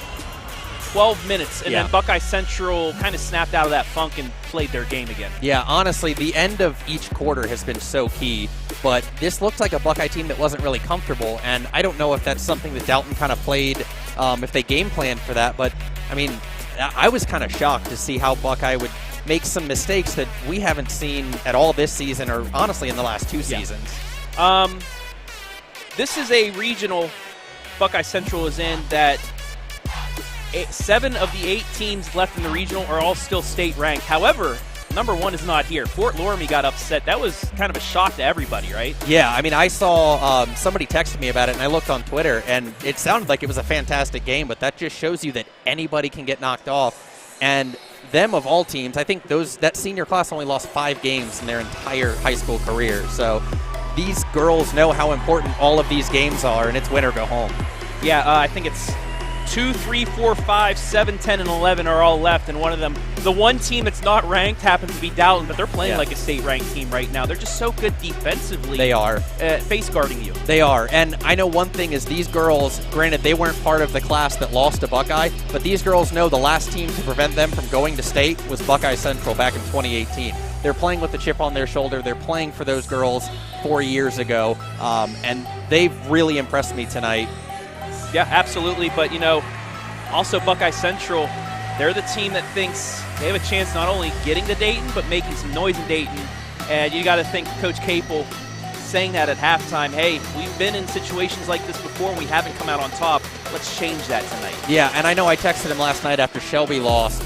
12 minutes, and then Buckeye Central kind of snapped out of that funk and played their game again. Yeah, honestly, the end of each quarter has been so key, but this looked like a Buckeye team that wasn't really comfortable, and I don't know if that's something that Dalton kind of played, if they game planned for that, but, I was kind of shocked to see how Buckeye would make some mistakes that we haven't seen at all this season, or honestly in the last 2 seasons. This is a regional Buckeye Central is in that 7 of the 8 teams left in the regional are all still state ranked. However, number 1 is not here. Fort Loramie got upset. That was kind of a shock to everybody, right? Yeah, I saw somebody texted me about it, and I looked on Twitter, and it sounded like it was a fantastic game, but that just shows you that anybody can get knocked off. And them of all teams, I think that senior class only lost 5 games in their entire high school career. So these girls know how important all of these games are, and it's win or go home. Yeah, I think it's 2, 3, 4, 5, 7, 10, and 11 are all left, and one of them, the one team that's not ranked happens to be Dalton, but they're playing like a state-ranked team right now. They're just so good defensively. They are. Face guarding you. They are, and I know one thing is these girls, granted they weren't part of the class that lost to Buckeye, but these girls know the last team to prevent them from going to state was Buckeye Central back in 2018. They're playing with the chip on their shoulder. They're playing for those girls 4 years ago, and they've really impressed me tonight. Yeah, absolutely. But, also Buckeye Central, they're the team that thinks they have a chance not only getting to Dayton, but making some noise in Dayton. And you got to think Coach Capel saying that at halftime, hey, we've been in situations like this before and we haven't come out on top. Let's change that tonight. Yeah, and I know I texted him last night after Shelby lost.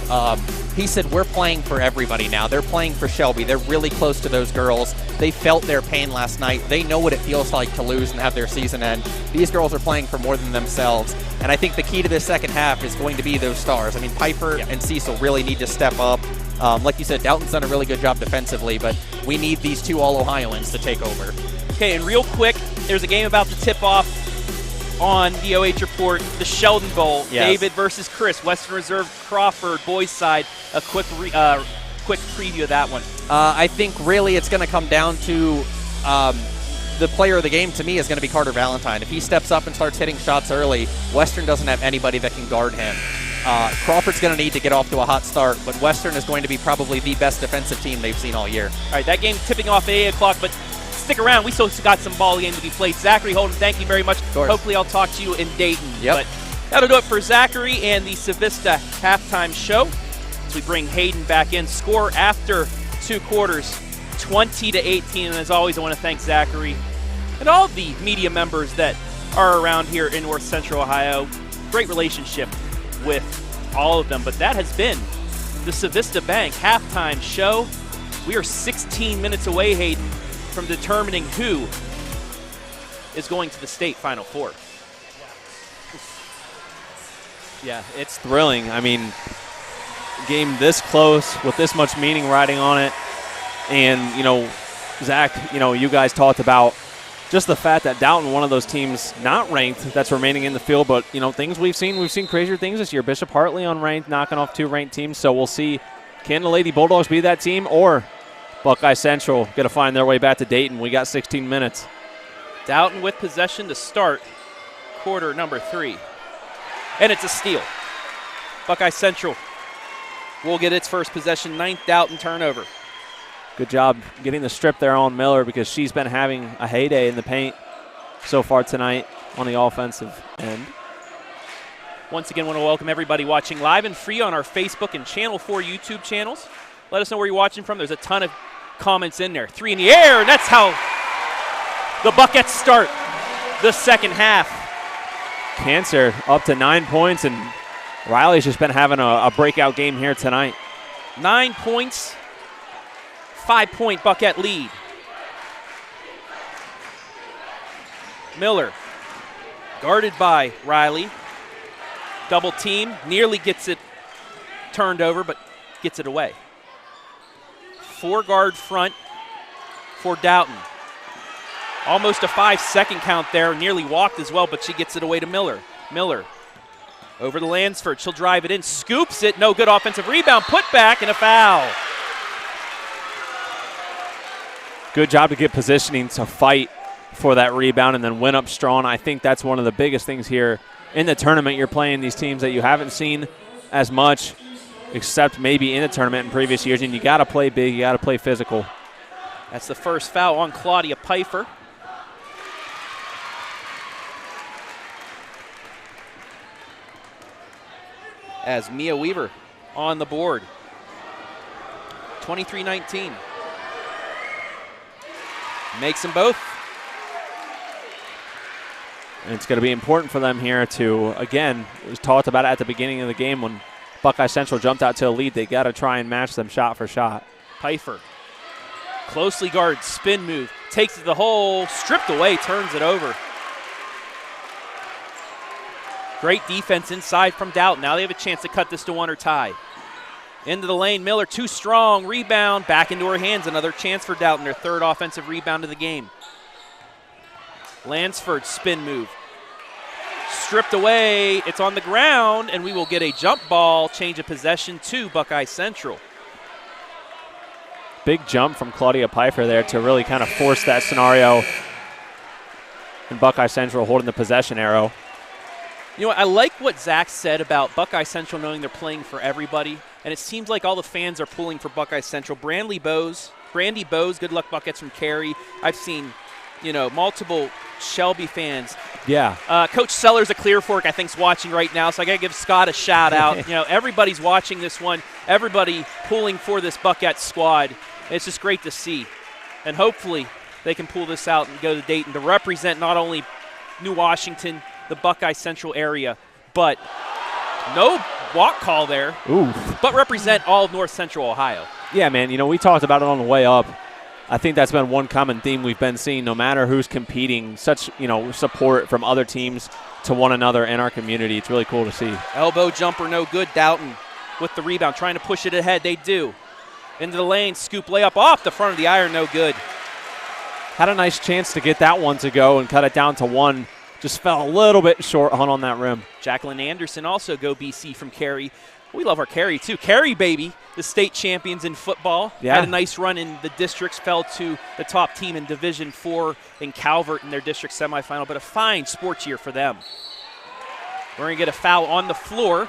he said, we're playing for everybody now. They're playing for Shelby. They're really close to those girls. They felt their pain last night. They know what it feels like to lose and have their season end. These girls are playing for more than themselves. And I think the key to this second half is going to be those stars. I mean, Piper and Siesel really need to step up. Like you said, Dalton's done a really good job defensively, but we need these two All-Ohioans to take over. Okay, and real quick, there's a game about to tip off on the OH Report, the Sheldon Bowl. Yes. David versus Chris, Western Reserve Crawford, boys side. A quick preview of that one. I think really it's going to come down to the player of the game to me is going to be Carter Valentine. If he steps up and starts hitting shots early, Western doesn't have anybody that can guard him. Crawford's going to need to get off to a hot start, but Western is going to be probably the best defensive team they've seen all year. All right, that game tipping off at 8 o'clock, but stick around. We still got some ball game to be played. Zachary Holden, thank you very much. Hopefully I'll talk to you in Dayton. Yep. But that'll do it for Zachary and the Civista halftime show. As we bring Hayden back in. Score after 2 quarters, 20-18. And as always, I want to thank Zachary and all the media members that are around here in North Central Ohio. Great relationship with all of them. But that has been the Civista Bank halftime show. We are 16 minutes away, Hayden, from determining who is going to the state Final Four. Yeah, it's thrilling. I mean, game this close with this much meaning riding on it. And, you know, Zach, you know, you guys talked about just the fact that Dalton, one of those teams not ranked that's remaining in the field, but, you know, things we've seen crazier things this year. Bishop Hartley unranked, knocking off 2 ranked teams. So we'll see, can the Lady Bulldogs be that team, or Buckeye Central going to find their way back to Dayton? We got 16 minutes. Dalton with possession to start quarter number 3. And it's a steal. Buckeye Central will get its first possession, 9th Dalton turnover. Good job getting the strip there on Miller, because she's been having a heyday in the paint so far tonight on the offensive end. Once again, want to welcome everybody watching live and free on our Facebook and Channel 4 YouTube channels. Let us know where you're watching from. There's a ton of comments in there. 3 in the air, and that's how the Buckets start the second half. Cancer up to 9 points, and Riley's just been having a breakout game here tonight. 9 points, 5-point Buckeye lead. Miller, guarded by Riley. Double team, nearly gets it turned over, but gets it away. 4-guard front for Dalton. Almost a 5-second count there, nearly walked as well, but she gets it away to Miller. Miller over to Lansford. She'll drive it in, scoops it, no good offensive rebound, put back, and a foul. Good job to get positioning to fight for that rebound and then win up strong. I think that's one of the biggest things here in the tournament. You're playing these teams that you haven't seen as much, except maybe in the tournament in previous years, and you got to play big, you got to play physical. That's the first foul on Claudia Pfeiffer. As Mia Weaver on the board. 23-19. Makes them both. And it's going to be important for them here to, again, it was talked about at the beginning of the game when Buckeye Central jumped out to a lead. They got to try and match them shot for shot. Pfeiffer, closely guarded, spin move, takes it to the hole, stripped away, turns it over. Great defense inside from Dalton. Now they have a chance to cut this to 1 or tie. Into the lane, Miller too strong, rebound, back into her hands. Another chance for Dalton, their 3rd offensive rebound of the game. Lansford, spin move. Stripped away, it's on the ground, and we will get a jump ball, change of possession to Buckeye Central. Big jump from Claudia Pfeiffer there to really kind of force that scenario. And Buckeye Central holding the possession arrow. You know, I like what Zach said about Buckeye Central knowing they're playing for everybody, and it seems like all the fans are pulling for Buckeye Central. Brandy Bowes, good luck Buckets from Cary. I've seen, you know, multiple Shelby fans. Yeah. Coach Sellers of Clear Fork, I think, is watching right now, so I got to give Scott a shout out. You know, everybody's watching this one. Everybody pulling for this Buckeye squad. It's just great to see, and hopefully they can pull this out and go to Dayton to represent not only New Washington, the Buckeye Central area, but no walk call there, but represent all of North Central Ohio. Yeah, man, we talked about it on the way up. I think that's been one common theme we've been seeing, no matter who's competing, such, support from other teams to one another in our community. It's really cool to see. Elbow jumper, no good. Dalton with the rebound, trying to push it ahead. They do. Into the lane, scoop layup off the front of the iron, no good. Had a nice chance to get that one to go and cut it down to one. Just fell a little bit short on that rim. Jacqueline Anderson also go BC from Cary. We love our Cary, too. Cary, baby, the state champions in football. Yeah. Had a nice run in the districts, fell to the top team in Division IV in Calvert in their district semifinal, but a fine sports year for them. We're going to get a foul on the floor.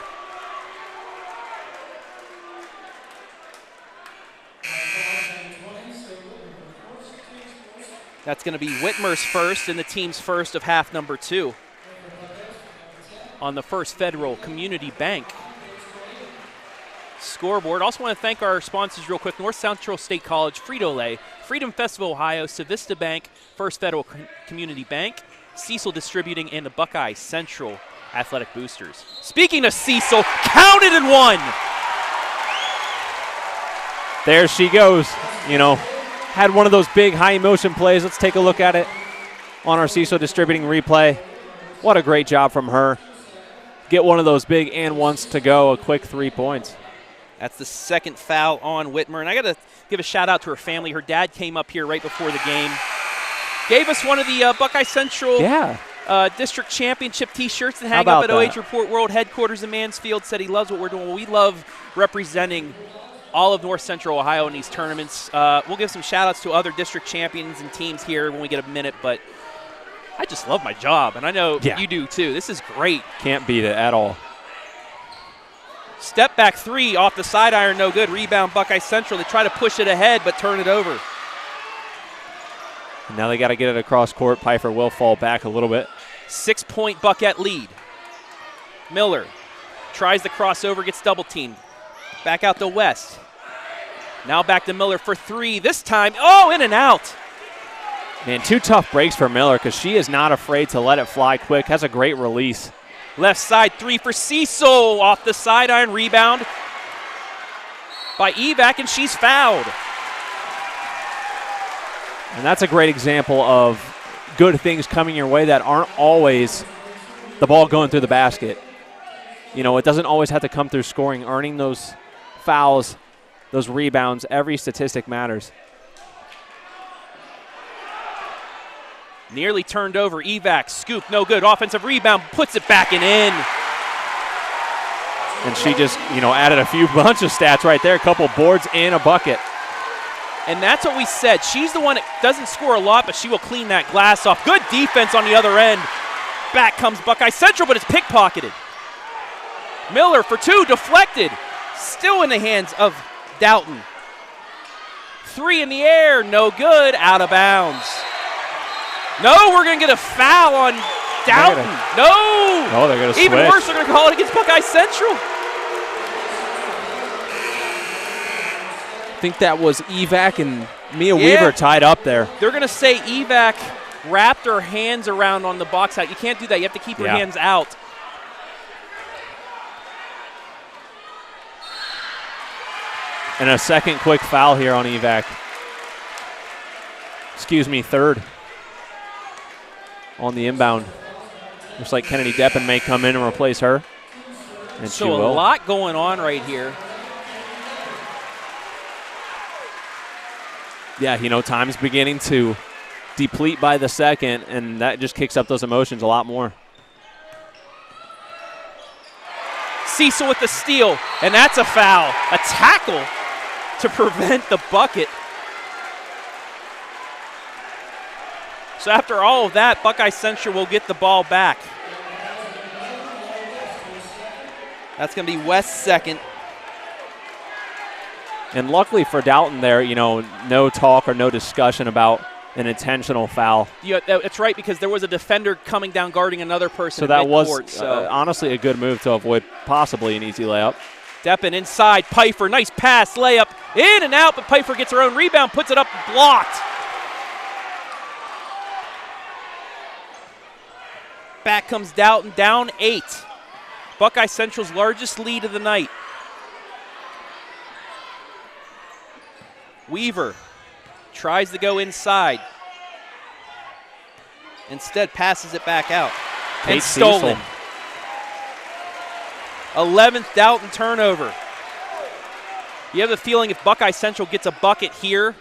That's going to be Whitmer's first and the team's first of half number 2 on the First Federal Community Bank scoreboard. Also want to thank our sponsors real quick: North Central State College, Frito Lay, Freedom Festival Ohio, Civista Bank, First Federal Community Bank, Siesel Distributing, and the Buckeye Central Athletic Boosters. Speaking of Siesel, counted and one. There she goes. Had one of those big high emotion plays. Let's take a look at it on our Siesel Distributing replay. What a great job from her. Get one of those big and ones to go, a quick 3 points. That's the second foul on Whitmer. And I got to give a shout out to her family. Her dad came up here right before the game. Gave us one of the Buckeye Central District Championship T-shirts to hang up at OH Report World Headquarters in Mansfield. Said he loves what we're doing. We love representing all of North Central Ohio in these tournaments. We'll give some shout-outs to other district champions and teams here when we get a minute, but I just love my job, and I know you do too. This is great. Can't beat it at all. Step back 3 off the side iron, no good. Rebound Buckeye Central. They try to push it ahead, but turn it over. And now they got to get it across court. Pfeiffer will fall back a little bit. 6-point Buckette lead. Miller tries the crossover, gets double-teamed. Back out to West. Now back to Miller for 3. This time, in and out. Man, 2 tough breaks for Miller because she is not afraid to let it fly quick. Has a great release. Left side 3 for Siesel. Off the sideline, rebound by Evac, and she's fouled. And that's a great example of good things coming your way that aren't always the ball going through the basket. It doesn't always have to come through scoring. Earning those fouls, those rebounds, every statistic matters. Nearly turned over. Evac, scoop, no good. Offensive rebound, puts it back and in. And she just, added a bunch of stats right there. A couple boards and a bucket. And that's what we said. She's the one that doesn't score a lot, but she will clean that glass off. Good defense on the other end. Back comes Buckeye Central, but it's pickpocketed. Miller for 2, deflected. Still in the hands of Dalton. 3 in the air, no good, out of bounds. No, we're going to get a foul on Dalton. No! They're going to switch. Even worse, they're going to call it against Buckeye Central. I think that was Evac and Mia Weaver tied up there. They're going to say Evac wrapped her hands around on the box out. You can't do that. You have to keep your hands out. And a second quick foul here on Evac. Third on the inbound. Looks like Kennedy Deppen may come in and replace her. And so she will. A lot going on right here. Yeah, time's beginning to deplete by the second, and that just kicks up those emotions a lot more. Siesel with the steal, and that's a foul. A tackle to prevent the bucket. So after all of that, Buckeye Central will get the ball back. That's going to be West's second. And luckily for Dalton there, no talk or no discussion about an intentional foul. Yeah, that's right, because there was a defender coming down guarding another person. So that was honestly a good move to avoid possibly an easy layup. Deppen inside, Pfeiffer, nice pass, layup, in and out, but Pfeiffer gets her own rebound, puts it up, blocked. Back comes Dalton, down 8. Buckeye Central's largest lead of the night. Weaver tries to go inside. Instead, passes it back out. And stolen. 11th Dalton turnover. You have the feeling if Buckeye Central gets a bucket here,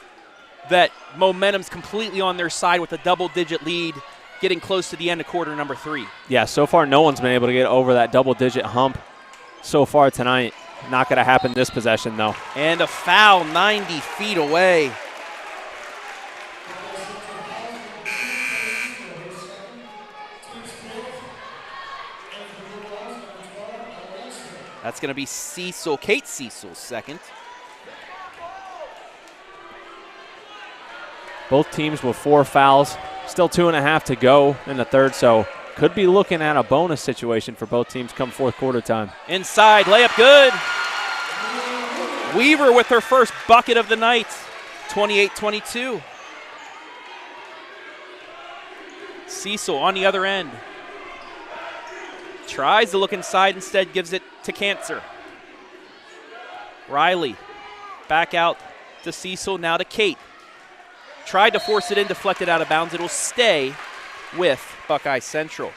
that momentum's completely on their side with a double-digit lead getting close to the end of quarter number 3. Yeah, so far no one's been able to get over that double-digit hump so far tonight. Not going to happen this possession, though. And a foul 90 feet away. That's going to be Kate Siesel's second. Both teams with 4 fouls. Still 2.5 to go in the third, so could be looking at a bonus situation for both teams come fourth quarter time. Inside, layup good. Weaver with her first bucket of the night, 28-22. Siesel on the other end. Tries to look inside, instead gives it to Cancer. Riley back out to Siesel, now to Kate. Tried to force it in, deflected out of bounds. It will stay with Buckeye Central.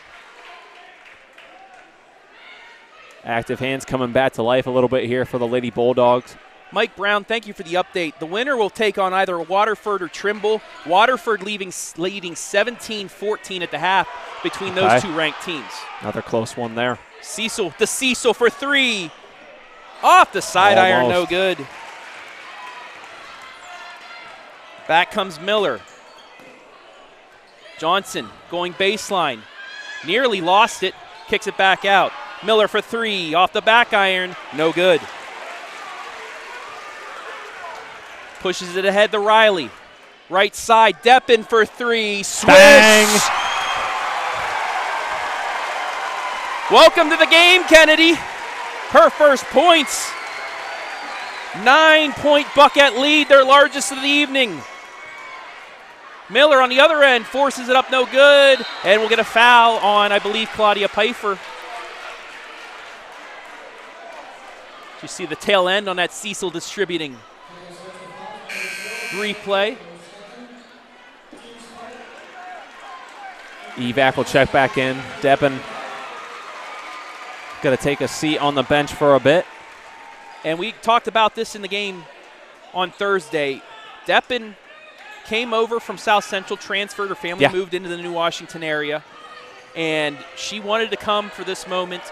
Active hands coming back to life a little bit here for the Lady Bulldogs. Mike Brown, thank you for the update. The winner will take on either Waterford or Trimble. Waterford leading 17-14 at the half between those two ranked teams. Another close one there. Siesel for 3. Off the side iron, no good. Back comes Miller. Johnson going baseline. Nearly lost it. Kicks it back out. Miller for 3. Off the back iron. No good. Pushes it ahead to Riley. Right side. Deppen for 3. Swish. Bang. Welcome to the game, Kennedy. Her first points. 9-point Buckeye lead, their largest of the evening. Miller on the other end forces it up, no good, and we'll get a foul on, I believe, Claudia Pfeiffer. You see the tail end on that Siesel Distributing replay. Evac will check back in. Deppen got to take a seat on the bench for a bit. And we talked about this in the game on Thursday. Deppen came over from South Central, transferred. Her family moved into the New Washington area, and she wanted to come for this moment.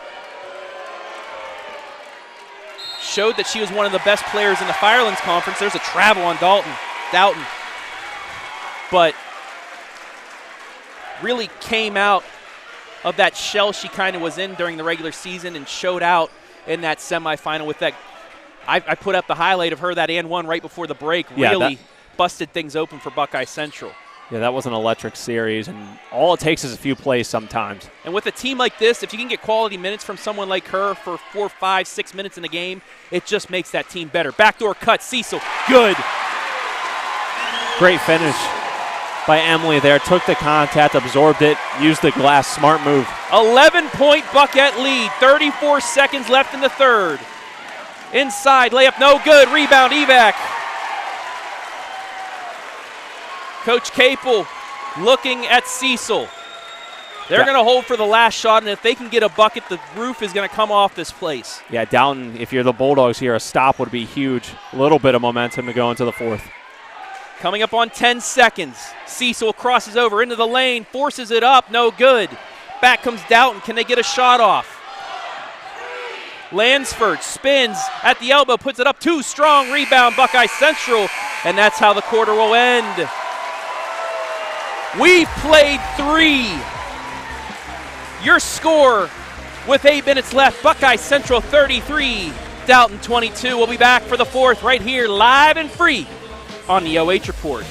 Showed that she was one of the best players in the Firelands Conference. There's a travel on Dalton. But really came out of that shell she kind of was in during the regular season and showed out in that semifinal with that. I put up the highlight of her, that and one right before the break. Really busted things open for Buckeye Central. Yeah, that was an electric series, and all it takes is a few plays sometimes. And with a team like this, if you can get quality minutes from someone like her for 4, 5, 6 minutes in the game, it just makes that team better. Backdoor cut, Siesel, good. Great finish by Emily there. Took the contact, absorbed it, used the glass, smart move. 11-point Buckeye lead, 34 seconds left in the third. Inside, layup no good, rebound, Evac. Coach Capel looking at Siesel. They're going to hold for the last shot, and if they can get a bucket, the roof is going to come off this place. Yeah, Dalton, if you're the Bulldogs here, a stop would be huge. A little bit of momentum to go into the fourth. Coming up on 10 seconds. Siesel crosses over into the lane, forces it up, no good. Back comes Dalton. Can they get a shot off? Lansford spins at the elbow, puts it up, too strong, rebound, Buckeye Central, and that's how the quarter will end. We played 3. Your score with 8 minutes left, Buckeye Central 33, Dalton 22. We'll be back for the fourth right here, live and free on the OH Report.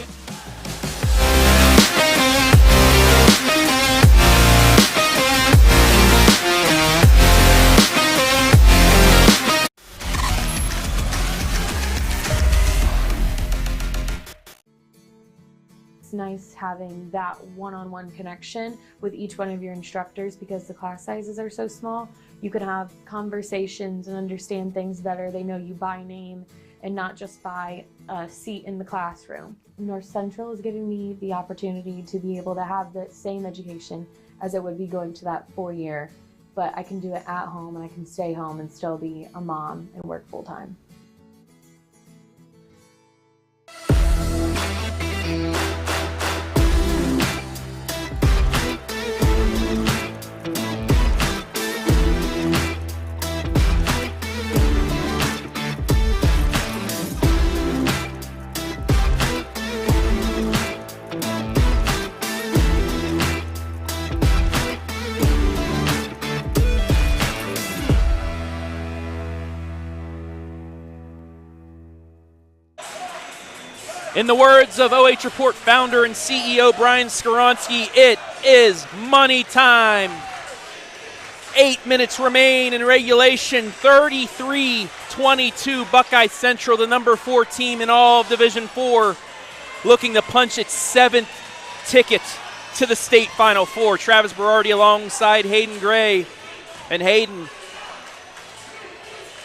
nice having that one-on-one connection with each one of your instructors because the class sizes are so small. You can have conversations and understand things better. They know you by name and not just by a seat in the classroom. North Central is giving me the opportunity to be able to have the same education as it would be going to that 4-year, but I can do it at home and I can stay home and still be a mom and work full-time. In the words of OH Report founder and CEO Brian Skoronsky, it is money time. 8 minutes remain in regulation. 33-22 Buckeye Central, the number 4 team in all of Division IV, looking to punch its 7th ticket to the state Final Four. Travis Berardi alongside Hayden Gray. And Hayden,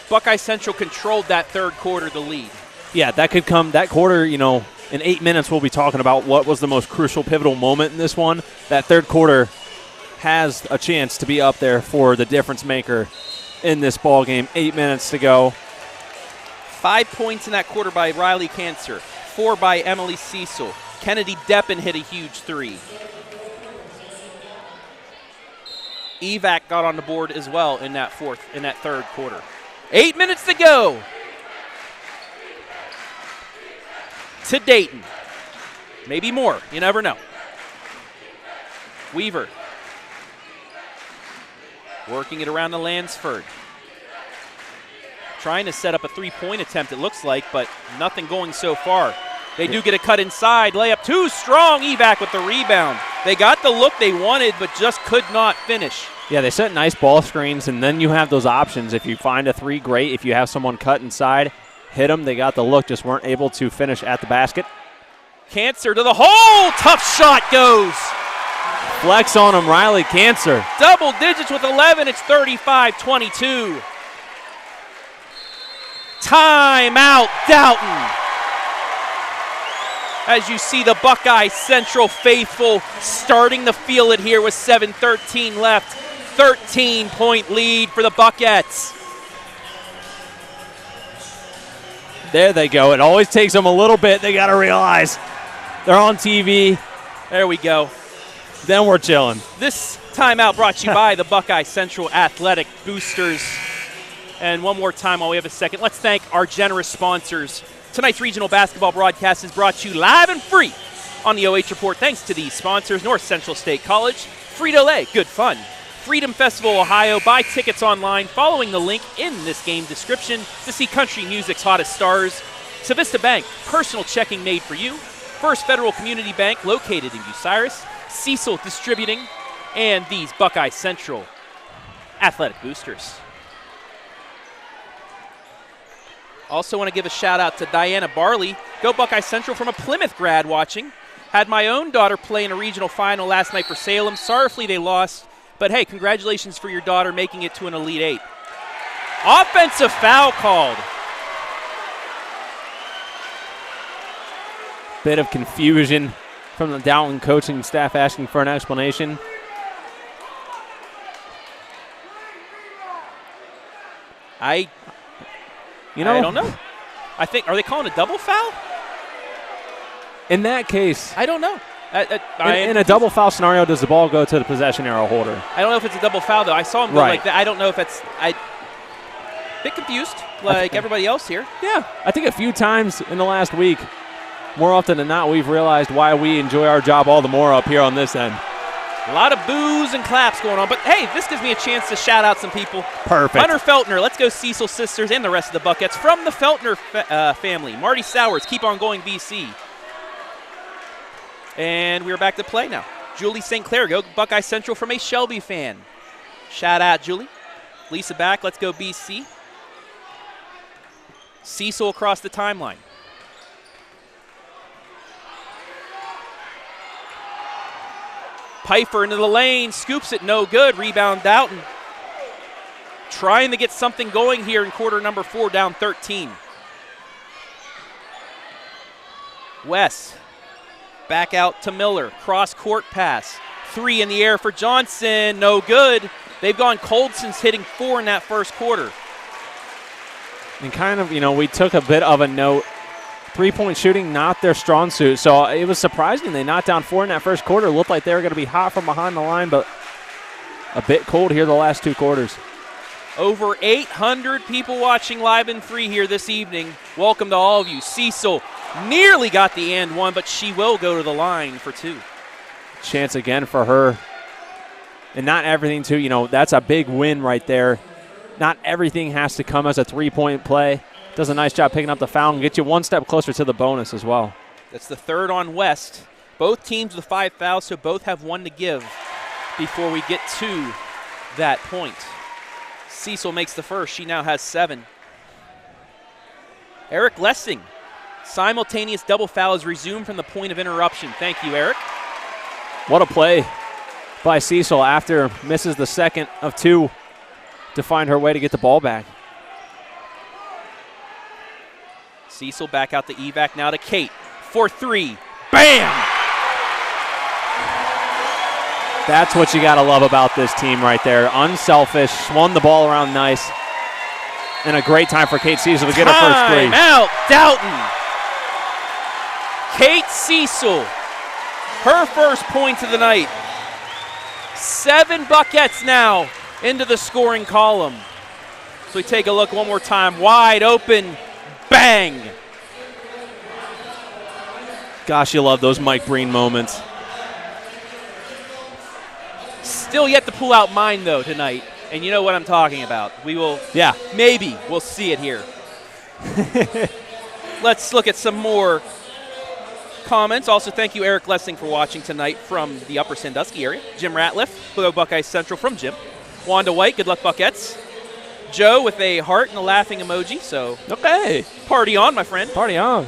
Buckeye Central controlled that third quarter, the lead. Yeah, that could come, that quarter, you know, in 8 minutes we'll be talking about what was the most crucial, pivotal moment in this one. That third quarter has a chance to be up there for the difference maker in this ball game. 8 minutes to go. 5 points in that quarter by Riley Cancer, 4 by Emily Siesel. Kennedy Deppen hit a huge 3. Evac got on the board as well in that third quarter. 8 minutes to go. To Dayton. Maybe more. You never know. Weaver. Working it around the Lansford. Trying to set up a three-point attempt, it looks like, but nothing going so far. They do get a cut inside. Layup too strong. Evac with the rebound. They got the look they wanted, but just could not finish. Yeah, they set nice ball screens, and then you have those options. If you find a three, great. If you have someone cut inside, hit them. They got the look, just weren't able to finish at the basket. Cancer to the hole. Tough shot goes. Flex on him, Riley Cancer. Double digits with 11. It's 35-22. Timeout, Dalton. As you see the Buckeye Central faithful starting to feel it here with 7:13 left. 13-point lead for the Buckettes. There they go. It always takes them a little bit. They got to realize they're on TV. There we go. Then we're chilling. This timeout brought to you by the Buckeye Central Athletic Boosters. And one more time while we have a second, let's thank our generous sponsors. Tonight's regional basketball broadcast is brought to you live and free on the OH Report. Thanks to these sponsors: North Central State College, Frito Lay, good fun, Freedom Festival Ohio. Buy tickets online following the link in this game description to see country music's hottest stars. Civista Bank, personal checking made for you. First Federal Community Bank, located in Bucyrus. Siesel Distributing, and these Buckeye Central Athletic Boosters. Also want to give a shout out to Diana Barley. Go Buckeye Central from a Plymouth grad watching. Had my own daughter play in a regional final last night for Salem. Sorrowfully they lost, but hey, congratulations for your daughter making it to an Elite Eight. Offensive foul called. Bit of confusion from the Dalton coaching staff asking for an explanation. I don't know. I think, are they calling a double foul? In that case, I don't know. In a double foul scenario, does the ball go to the possession arrow holder? I don't know if it's a double foul, though. I saw him go like that. I don't know if it's a bit confused, like everybody else here. Yeah, I think a few times in the last week, more often than not, we've realized why we enjoy our job all the more up here on this end. A lot of boos and claps going on, but hey, this gives me a chance to shout out some people. Perfect. Hunter Feltner, let's go Cecil sisters and the rest of the Buckettes from the Feltner family. Marty Sowers, keep on going BC. And we're back to play now. Julie St. Clair, go Buckeye Central from a Shelby fan. Shout out, Julie. Lisa back, let's go BC. Cecil across the timeline. Pfeiffer into the lane, scoops it, no good. Rebound Dalton. Trying to get something going here in quarter number 4, down 13. West, back out to Miller, cross-court pass. 3 in the air for Johnson, no good. They've gone cold since hitting 4 in that first quarter. And kind of, we took a bit of a note. Three-point shooting, not their strong suit. So it was surprising. They knocked down 4 in that first quarter. Looked like they were going to be hot from behind the line, but a bit cold here the last 2 quarters. Over 800 people watching Live in 3 here this evening. Welcome to all of you. Siesel nearly got the and one, but she will go to the line for 2. Chance again for her. And not everything, too. That's a big win right there. Not everything has to come as a three-point play. Does a nice job picking up the foul and get you one step closer to the bonus as well. That's the 3rd on West. Both teams with 5 fouls, so both have 1 to give before we get to that point. Siesel makes the first. She now has 7. Eric Lessing. Simultaneous double foul is resumed from the point of interruption. Thank you, Eric. What a play by Siesel after misses the second of 2 to find her way to get the ball back. Siesel back out the evac now to Kate for 3. Bam! That's what you got to love about this team right there. Unselfish, swung the ball around nice. And a great time for Kate Siesel to get her first 3. Out, Dalton. Kate Siesel, her first point of the night. 7 Buckettes now into the scoring column. So we take a look one more time. Wide open, bang. Gosh, you love those Mike Breen moments. Still yet to pull out mine, though, tonight. And you know what I'm talking about. We will, maybe we'll see it here. Let's look at some more comments. Also, thank you, Eric Lessing, for watching tonight from the Upper Sandusky area. Jim Ratliff, Frito Buckeye Central from Jim. Wanda White, good luck, Buckettes. Joe with a heart and a laughing emoji. So, okay. Party on, my friend. Party on.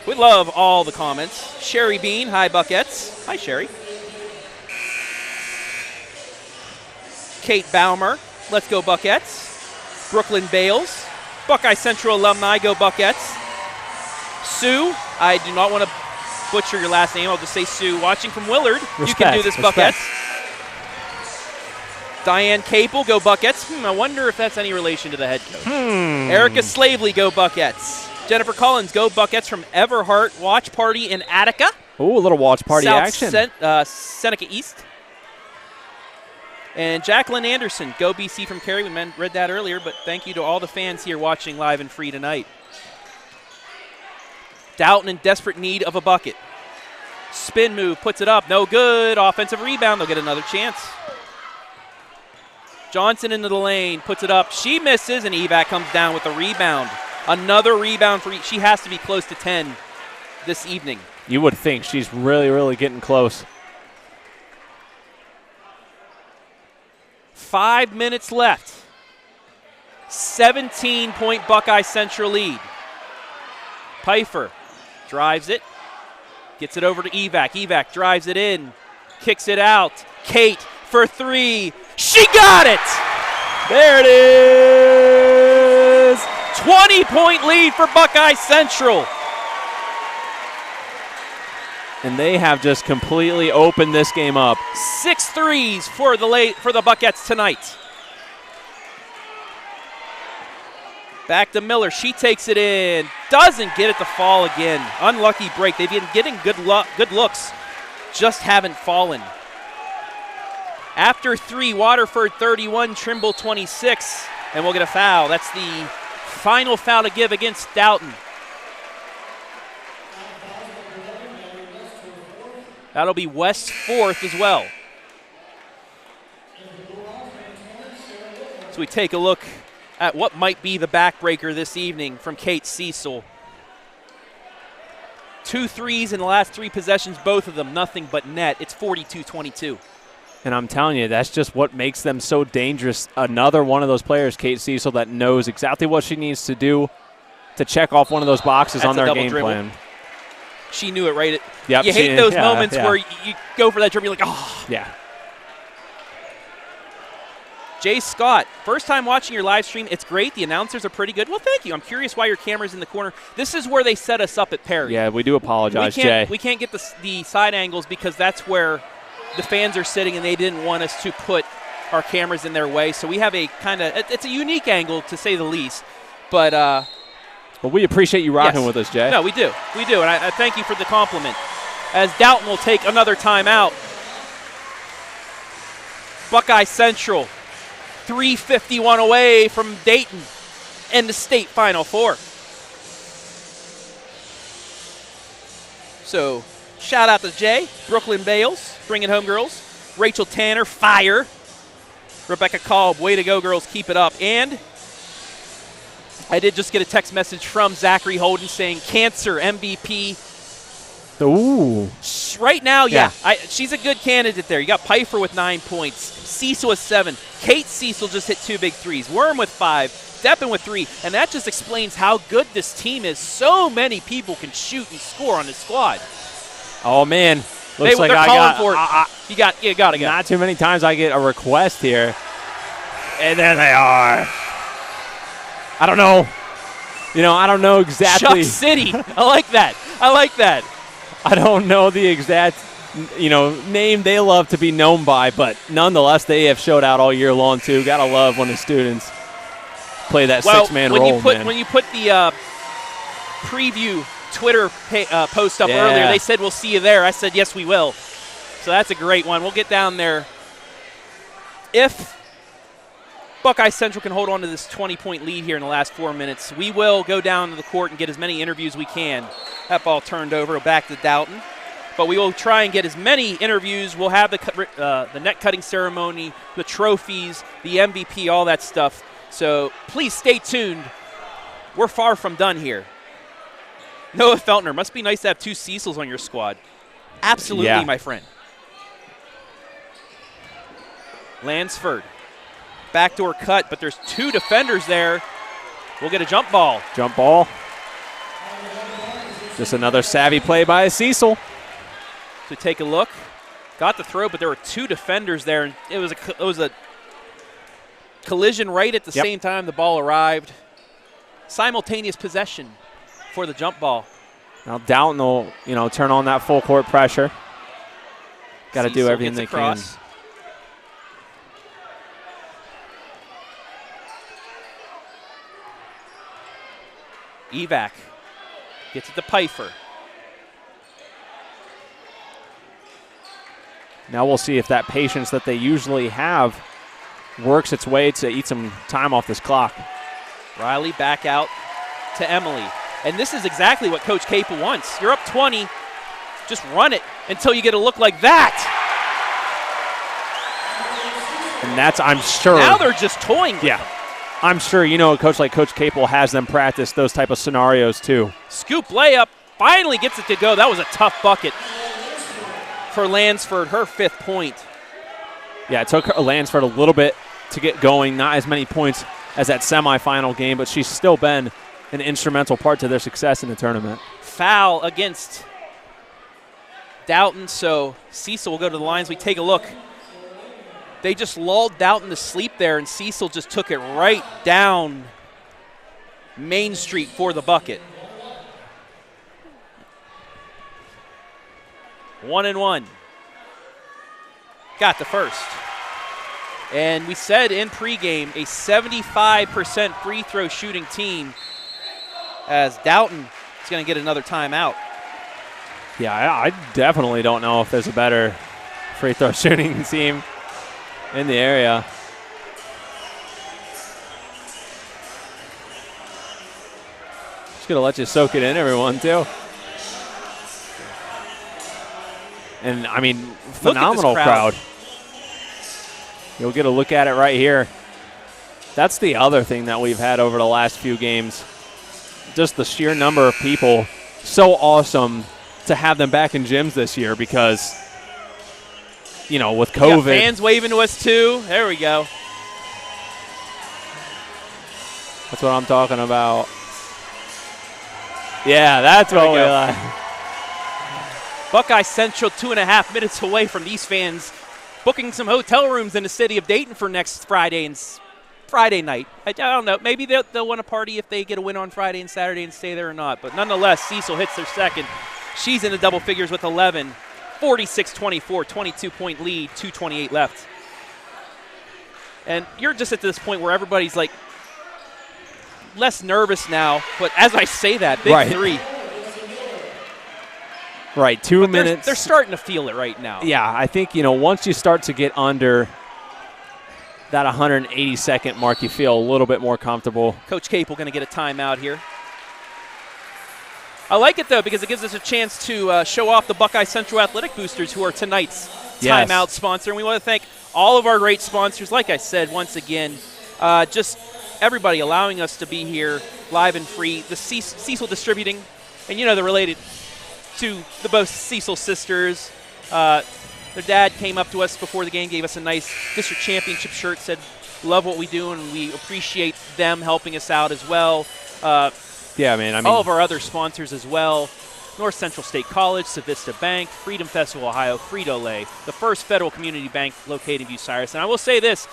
We love all the comments. Sherry Bean, hi, Buckettes. Hi, Sherry. Kate Baumer, let's go Buckettes. Brooklyn Bales, Buckeye Central alumni, go Buckettes. Sue, I do not want to butcher your last name, I'll just say Sue. Watching from Willard, you can do this, Buckettes. Diane Capel, go Buckettes. I wonder if that's any relation to the head coach. Erica Slavely, go Buckettes. Jennifer Collins, go Buckettes from Everhart Watch Party in Attica. Ooh, a little watch party South action. Seneca East. And Jacqueline Anderson, go BC from Cary. We read that earlier, but thank you to all the fans here watching live and free tonight. Dalton in desperate need of a bucket. Spin move, puts it up, no good. Offensive rebound, they'll get another chance. Johnson into the lane, puts it up. She misses, and Evac comes down with a rebound. Another rebound for she has to be close to 10 this evening. You would think she's really, really getting close. 5 minutes left. 17-point Buckeye Central lead. Pfeiffer drives it, gets it over to Evac. Evac drives it in, kicks it out. Kate for 3. She got it! There it is! 20-point lead for Buckeye Central. And they have just completely opened this game up. 6 threes for the Buckettes tonight. Back to Miller. She takes it in. Doesn't get it to fall again. Unlucky break. They've been getting good looks. Just haven't fallen. After 3, Waterford 31, Trimble 26. And we'll get a foul. That's the final foul to give against Dalton. That'll be West's 4th as well. So we take a look at what might be the backbreaker this evening from Kate Siesel. 2 threes in the last 3 possessions, both of them nothing but net. It's 42-22. And I'm telling you, that's just what makes them so dangerous. Another one of those players, Kate Siesel, that knows exactly what she needs to do to check off one of those boxes on their game plan. she knew it right. Yep, you hate those moments where you go for that trip, you're like, oh. Yeah. Jay Scott, first time watching your live stream. It's great. The announcers are pretty good. Well, thank you. I'm curious why your camera's in the corner. This is where they set us up at Perry. Yeah, we do apologize, Jay. We can't get the side angles because that's where the fans are sitting, and they didn't want us to put our cameras in their way. So we have a kind of – it's a unique angle, to say the least. But well, we appreciate you rocking with us, Jay. No, we do. We do, and I thank you for the compliment. As Dalton will take another timeout. Buckeye Central, 3:51 away from Dayton and the state Final Four. So, shout out to Jay, Brooklyn Bales, bring it home, girls. Rachel Tanner, fire. Rebecca Kolb, way to go, girls, keep it up. And I did just get a text message from Zachary Holden saying cancer MVP. Ooh. Right now, she's a good candidate there. You got Pfeiffer with 9 points, Siesel with 7, Kate Siesel just hit 2 big threes, Worm with 5, Deppen with 3, and that just explains how good this team is. So many people can shoot and score on this squad. Oh man, looks like they're I calling got. For it. You got to go. Not too many times I get a request here, and there they are. I don't know. I don't know exactly. Chuck City. I like that. I don't know the exact, name they love to be known by, but nonetheless, they have showed out all year long too. Gotta love when the students play that six-man role. When you put the preview Twitter post up earlier, they said we'll see you there. I said yes, we will. So that's a great one. We'll get down there. If Buckeye Central can hold on to this 20-point lead here in the last 4 minutes, we will go down to the court and get as many interviews as we can. That ball turned over, back to Dalton. But we will try and get as many interviews. We'll have the net cutting ceremony, the trophies, the MVP, all that stuff. So please stay tuned. We're far from done here. Noah Feltner, must be nice to have 2 Cecils on your squad. Absolutely, my friend. Lansford. Backdoor cut, but there's 2 defenders there. We'll get a jump ball. Jump ball. Just another savvy play by Siesel. To take a look. Got the throw, but there were 2 defenders there. And it was a collision right at the same time the ball arrived. Simultaneous possession for the jump ball. Now Dalton will, turn on that full court pressure. Got to do everything they can. Evac gets it to Pfeiffer. Now we'll see if that patience that they usually have works its way to eat some time off this clock. Riley back out to Emily. And this is exactly what Coach Capel wants. You're up 20. Just run it until you get a look like that. And that's, I'm sure. Now they're just toying. Yeah. I'm sure, a coach like Coach Capel has them practice those type of scenarios too. Scoop layup. Finally gets it to go. That was a tough bucket for Lansford, her 5th point. Yeah, it took Lansford a little bit to get going. Not as many points as that semifinal game, but she's still been an instrumental part to their success in the tournament. Foul against Dalton, so Siesel will go to the lines. We take a look. They just lulled Dalton to sleep there, and Siesel just took it right down Main Street for the bucket. 1-1. Got the first. And we said in pregame, a 75% free throw shooting team, as Dalton is going to get another timeout. Yeah, I definitely don't know if there's a better free throw shooting team in the area. Just going to let you soak it in, everyone, too. And, I mean, phenomenal crowd. You'll get a look at it right here. That's the other thing that we've had over the last few games. Just the sheer number of people. So awesome to have them back in gyms this year because, with COVID. Fans waving to us, too. There we go. That's what I'm talking about. Yeah, that's what we like. Buckeye Central 2.5 minutes away from these fans booking some hotel rooms in the city of Dayton for next Friday night. I don't know. Maybe they'll want to party if they get a win on Friday and Saturday and stay there or not. But nonetheless, Siesel hits their second. She's in the double figures with 11. 46-24, 22-point lead, 2:28 left. And you're just at this point where everybody's like less nervous now. But as I say that, big three. Right, 2 minutes. They're starting to feel it right now. Yeah, I think, once you start to get under that 180-second mark, you feel a little bit more comfortable. Coach Capel going to get a timeout here. I like it, though, because it gives us a chance to show off the Buckeye Central Athletic Boosters, who are tonight's timeout sponsor. And we want to thank all of our great sponsors. Like I said, once again, just everybody allowing us to be here live and free. The Siesel Distributing, and they're related to the both Siesel sisters. Their dad came up to us before the game, gave us a nice district championship shirt, said, love what we do, and we appreciate them helping us out as well. Yeah, man. All of our other sponsors as well. North Central State College, Civista Bank, Freedom Festival Ohio, Frito Lay, the First Federal Community Bank located in Bucyrus. And I will say this,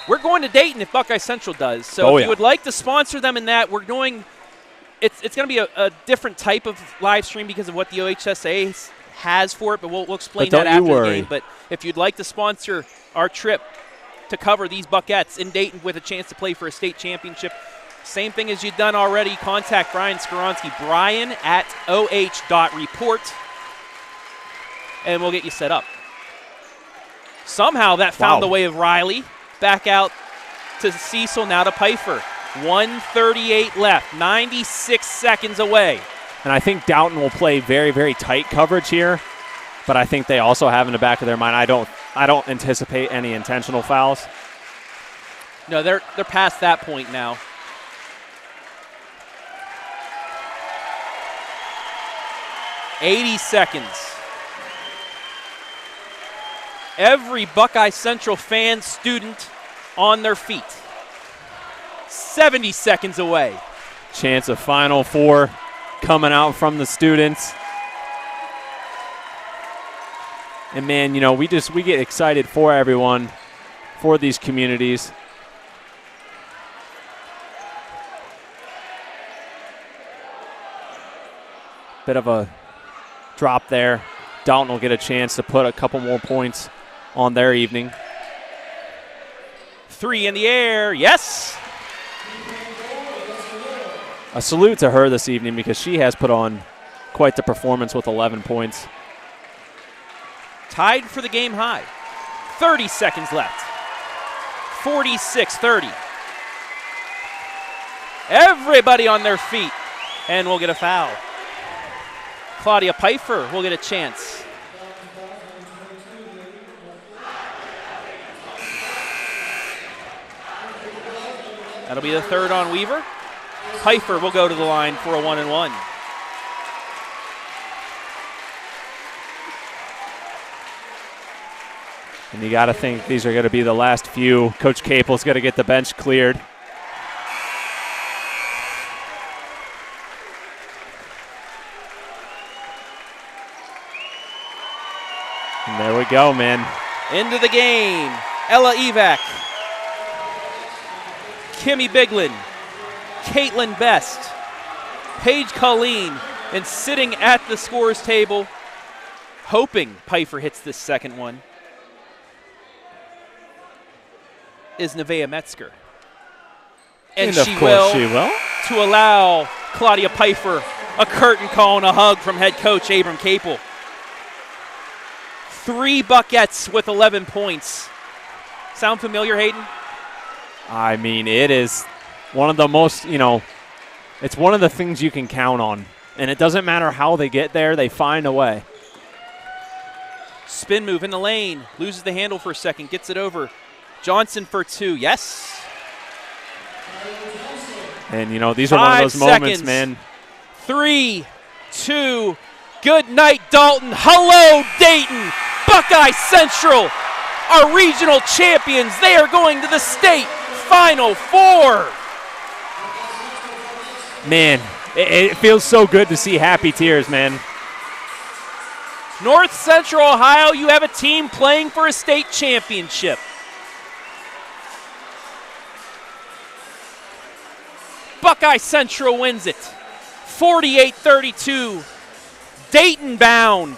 we're going to Dayton if Buckeye Central does. So if you would like to sponsor them in that, we're doing it's going to be a different type of live stream because of what the OHSA has for it, but we'll explain that after the game. But if you'd like to sponsor our trip to cover these Buckettes in Dayton with a chance to play for a state championship, same thing as you've done already, contact Brian Skaronski, Brian at OH.REPORT, and we'll get you set up. Somehow that found the way of Riley. Back out to Siesel, now to Pfeiffer. 1:38 left, 96 seconds away. And I think Dalton will play very, very tight coverage here, but I think they also have in the back of their mind, I don't anticipate any intentional fouls. No, they're past that point now. $80 seconds. Every Buckeye Central fan, student on their feet. 70 seconds away. Chance of Final Four coming out from the students. And man, we get excited for everyone, for these communities. Bit of a drop there. Dalton will get a chance to put a couple more points on their evening. 3 in the air, yes. A salute to her this evening because she has put on quite the performance with 11 points. Tied for the game high. 30 seconds left. 46-30. Everybody on their feet, and we'll get a foul. Claudia Pfeiffer will get a chance. That'll be the third on Weaver. Pfeiffer will go to the line for a 1-and-1. And you got to think these are going to be the last few. Coach Capel's going to get the bench cleared. And there we go, man. Into the game. Ella Evac. Kimmy Biglin. Caitlin Best. Paige Colleen. And sitting at the scorer's table, hoping Pfeiffer hits this second one, is Nevaeh Metzger. And of course she will. To allow Claudia Pfeiffer a curtain call and a hug from head coach Abram Capel. 3 Buckettes with 11 points. Sound familiar, Hayden? I mean, it is one of the most, it's one of the things you can count on. And it doesn't matter how they get there, they find a way. Spin move in the lane. Loses the handle for a second, gets it over. Johnson for 2, yes. And, these are one of those moments, seconds. man. 3, 2, good night, Dalton. Hello, Dayton. Buckeye Central, our regional champions. They are going to the state Final Four. Man, it feels so good to see happy tears, man. North Central Ohio, you have a team playing for a state championship. Buckeye Central wins it, 48-32. Dayton bound.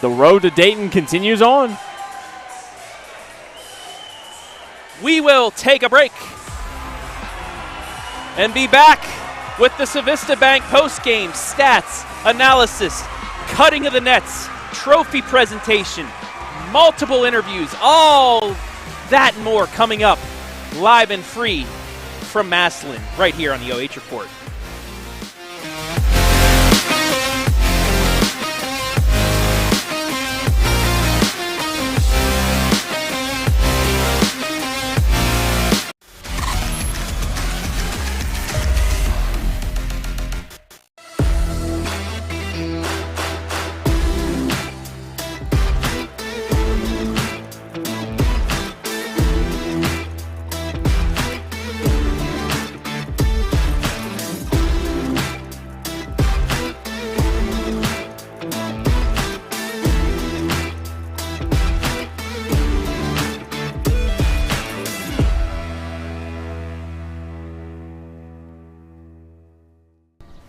The road to Dayton continues on. We will take a break and be back with the Civista Bank postgame stats, analysis, cutting of the nets, trophy presentation, multiple interviews, all that and more coming up live and free from Massillon right here on the OH Report.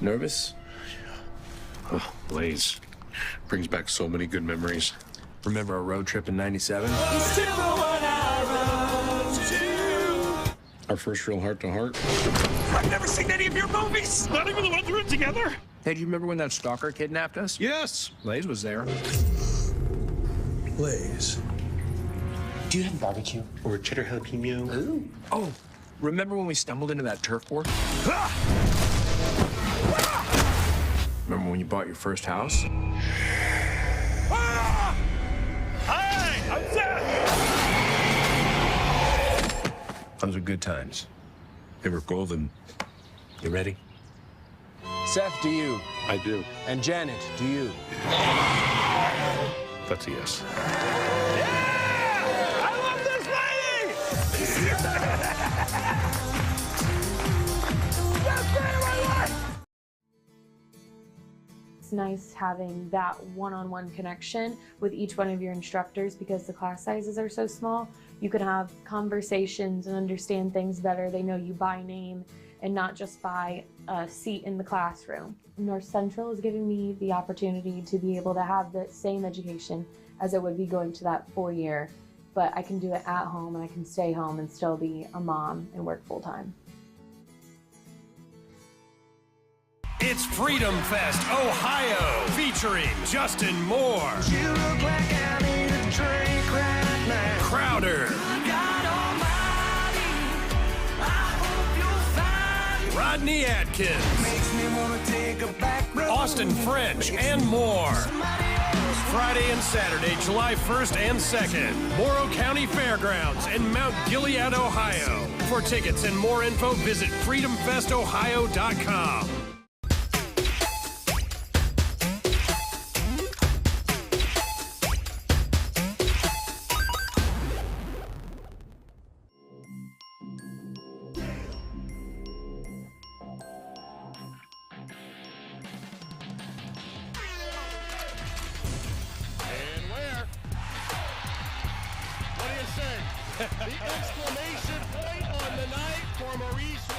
Nervous? Oh, Lay's. Brings back so many good memories. Remember our road trip in '97? Our first real heart-to-heart. I've never seen any of your movies. Not even the ones we're in together. Hey, do you remember when that stalker kidnapped us? Yes. Lays was there. Lays. Do you have barbecue? Or cheddar jalapeno? Ooh. Oh, remember when we stumbled into that turf war? Remember when you bought your first house? Hi, I'm Seth. Those were good times. They were golden. You ready? Seth, do you? I do. And Janet, do you? That's a yes. I love this lady. Best day of my life. It's nice having that one-on-one connection with each one of your instructors because the class sizes are so small. You can have conversations and understand things better. They know you by name and not just by a seat in the classroom. North Central is giving me the opportunity to be able to have the same education as it would be going to that 4-year, but I can do it at home and I can stay home and still be a mom and work full-time. It's Freedom Fest Ohio, featuring Justin Moore, You look like I need a drink right now. Crowder, God almighty, I hope you'll find Rodney Atkins, makes me wanna take a back road. Austin French, and more. Friday and Saturday, July 1st and 2nd, Morrow County Fairgrounds in Mount Gilead, Ohio. For tickets and more info, visit freedomfestohio.com. The exclamation point on the night for Maurice Ware.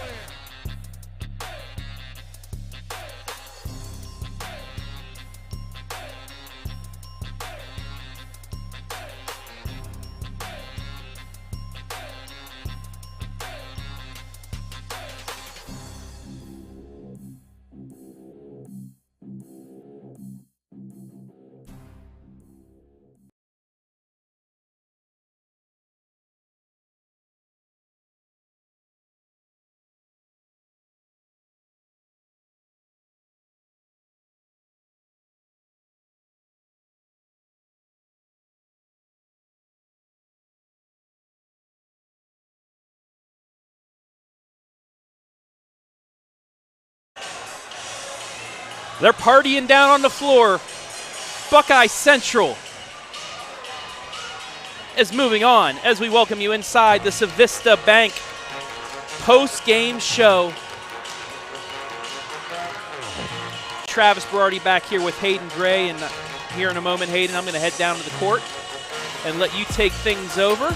They're partying down on the floor. Buckeye Central is moving on as we welcome you inside the Civista Bank post-game show. Travis Berardi back here with Hayden Gray, and here in a moment, Hayden, I'm going to head down to the court and let you take things over.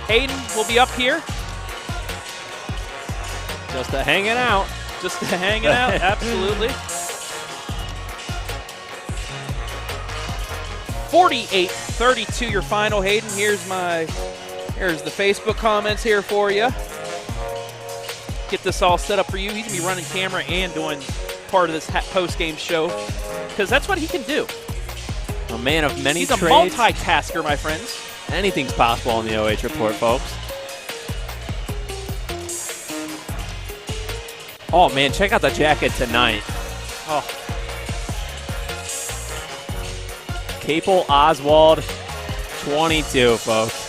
Hayden will be up here. Just a hanging out. Just hanging out, absolutely. 48-32 your final, Hayden. Here's the Facebook comments here for you. Get this all set up for you. He can be running camera and doing part of this post-game show because that's what he can do. A man of many trades. He's a multitasker, my friends. Anything's possible on the OH Report, folks. Oh, man, check out the jacket tonight. Oh. Capel Oswald, 22, folks.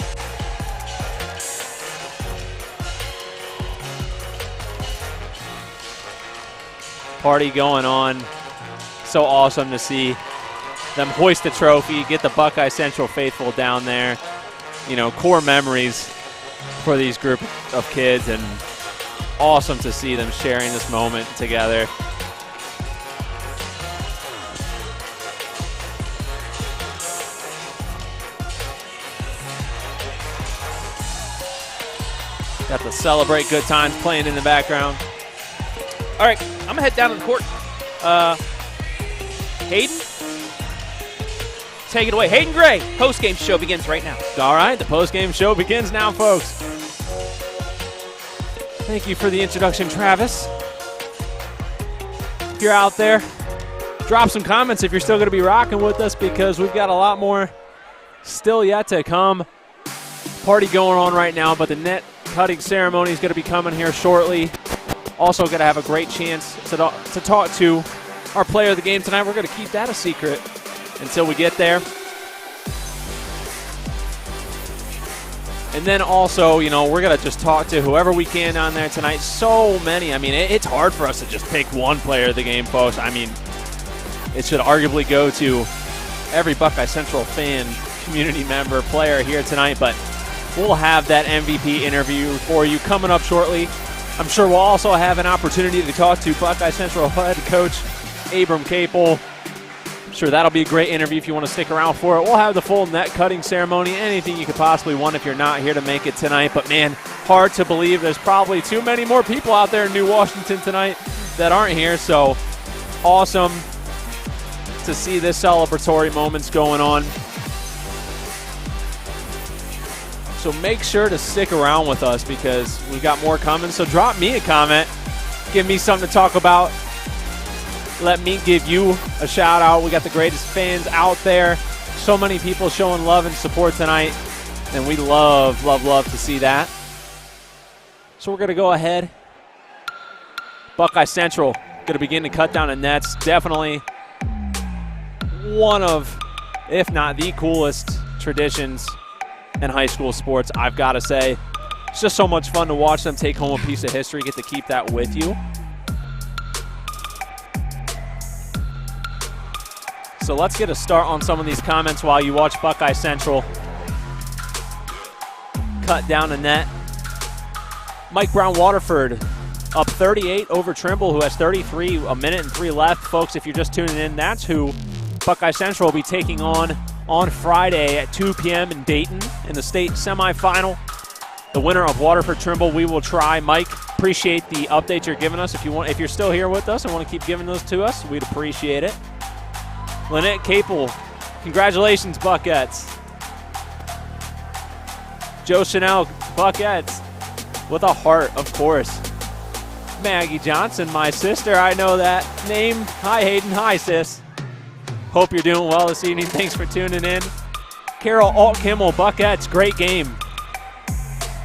Party going on. So awesome to see them hoist the trophy, get the Buckeye Central faithful down there. You know, core memories for these group of kids, and awesome to see them sharing this moment together. Got the Celebrate Good Times playing in the background. All right, I'm going to head down to the court. Hayden, take it away. Hayden Gray, post-game show begins right now. All right, the post-game show begins now, folks. Thank you for the introduction, Travis. If you're out there, drop some comments if you're still going to be rocking with us, because we've got a lot more still yet to come. Party going on right now, but the net cutting ceremony is going to be coming here shortly. Also going to have a great chance to talk to our player of the game tonight. We're going to keep that a secret until we get there. And then also, you know, we're going to just talk to whoever we can on there tonight. So many. I mean, it's hard for us to just pick one player of the game, folks. I mean, it should arguably go to every Buckeye Central fan, community member, player here tonight. But we'll have that MVP interview for you coming up shortly. I'm sure we'll also have an opportunity to talk to Buckeye Central head coach Abram Capel. I'm sure that'll be a great interview if you want to stick around for it. We'll have the full net cutting ceremony, anything you could possibly want if you're not here to make it tonight. But, man, hard to believe there's probably too many more people out there in New Washington tonight that aren't here. So awesome to see this celebratory moments going on. So make sure to stick around with us because we've got more coming. So drop me a comment. Give me something to talk about. Let me give you a shout out. We got the greatest fans out there. So many people showing love and support tonight. And we love, love, love to see that. So we're going to go ahead. Buckeye Central going to begin to cut down the nets. Definitely one of, if not the coolest traditions in high school sports, I've got to say. It's just so much fun to watch them take home a piece of history, get to keep that with you. So let's get a start on some of these comments while you watch Buckeye Central cut down the net. Mike Brown Waterford up 38 over Trimble, who has 33, a minute and 3 left. Folks, if you're just tuning in, that's who Buckeye Central will be taking on Friday at 2 p.m. in Dayton in the state semifinal. The winner of Waterford Trimble, we will try. Mike, appreciate the updates you're giving us. If you're still here with us and want to keep giving those to us, we'd appreciate it. Lynette Capel, congratulations, Buckettes. Joe Chanel, Buckettes, with a heart, of course. Maggie Johnson, my sister, I know that name. Hi, Hayden. Hi, sis. Hope you're doing well this evening. Thanks for tuning in. Carol Altkimmel, Buckettes, great game.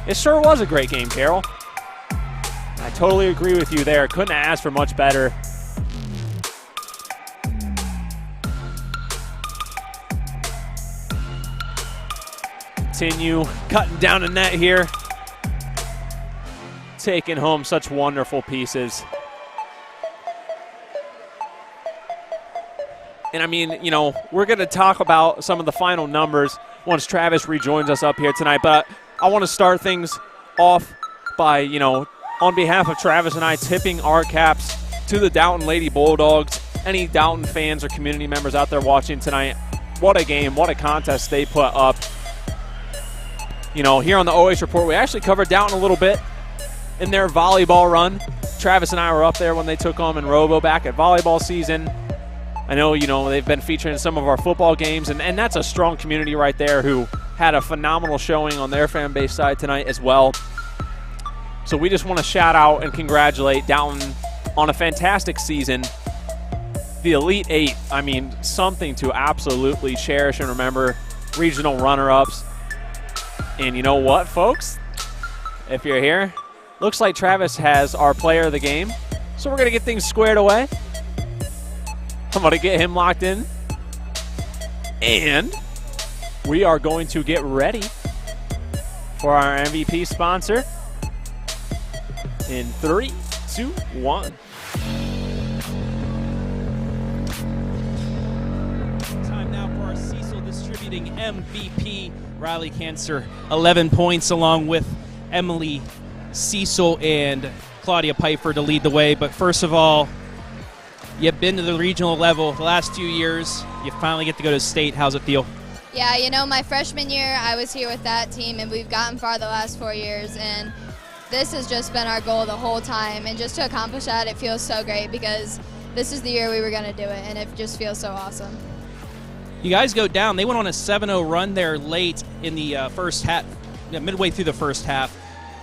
It sure was a great game, Carol. I totally agree with you there. Couldn't have asked for much better. Continue cutting down the net here. Taking home such wonderful pieces. And I mean, you know, we're going to talk about some of the final numbers once Travis rejoins us up here tonight. But I want to start things off by, you know, on behalf of Travis and I, tipping our caps to the Dalton Lady Bulldogs. any Dalton fans or community members out there watching tonight, what a game, what a contest they put up. You know, here on the OH Report, we actually covered Dalton a little bit in their volleyball run. Travis and I were up there when they took on Monroeville back at volleyball season. I know, you know, they've been featured in some of our football games, and that's a strong community right there who had a phenomenal showing on their fan base side tonight as well. So we just want to shout out and congratulate Dalton on a fantastic season. The Elite Eight, I mean, something to absolutely cherish and remember. Regional runner-ups. And you know what, folks? If you're here, looks like Travis has our player of the game. So we're going to get things squared away. I'm going to get him locked in. And we are going to get ready for our MVP sponsor in 3, 2, 1. Time now for our Siesel Distributing MVP, Riley Cancer. 11 points along with Emily Siesel and Claudia Piper to lead the way. But first of all, you've been to the regional level the last 2 years. You finally get to go to state. How's it feel? Yeah, you know, my freshman year, I was here with that team, and we've gotten far the last 4 years. And this has just been our goal the whole time. And just to accomplish that, it feels so great because this is the year we were going to do it, and it just feels so awesome. You guys go down. They went on a 7-0 run there late in the first half, midway through the first half.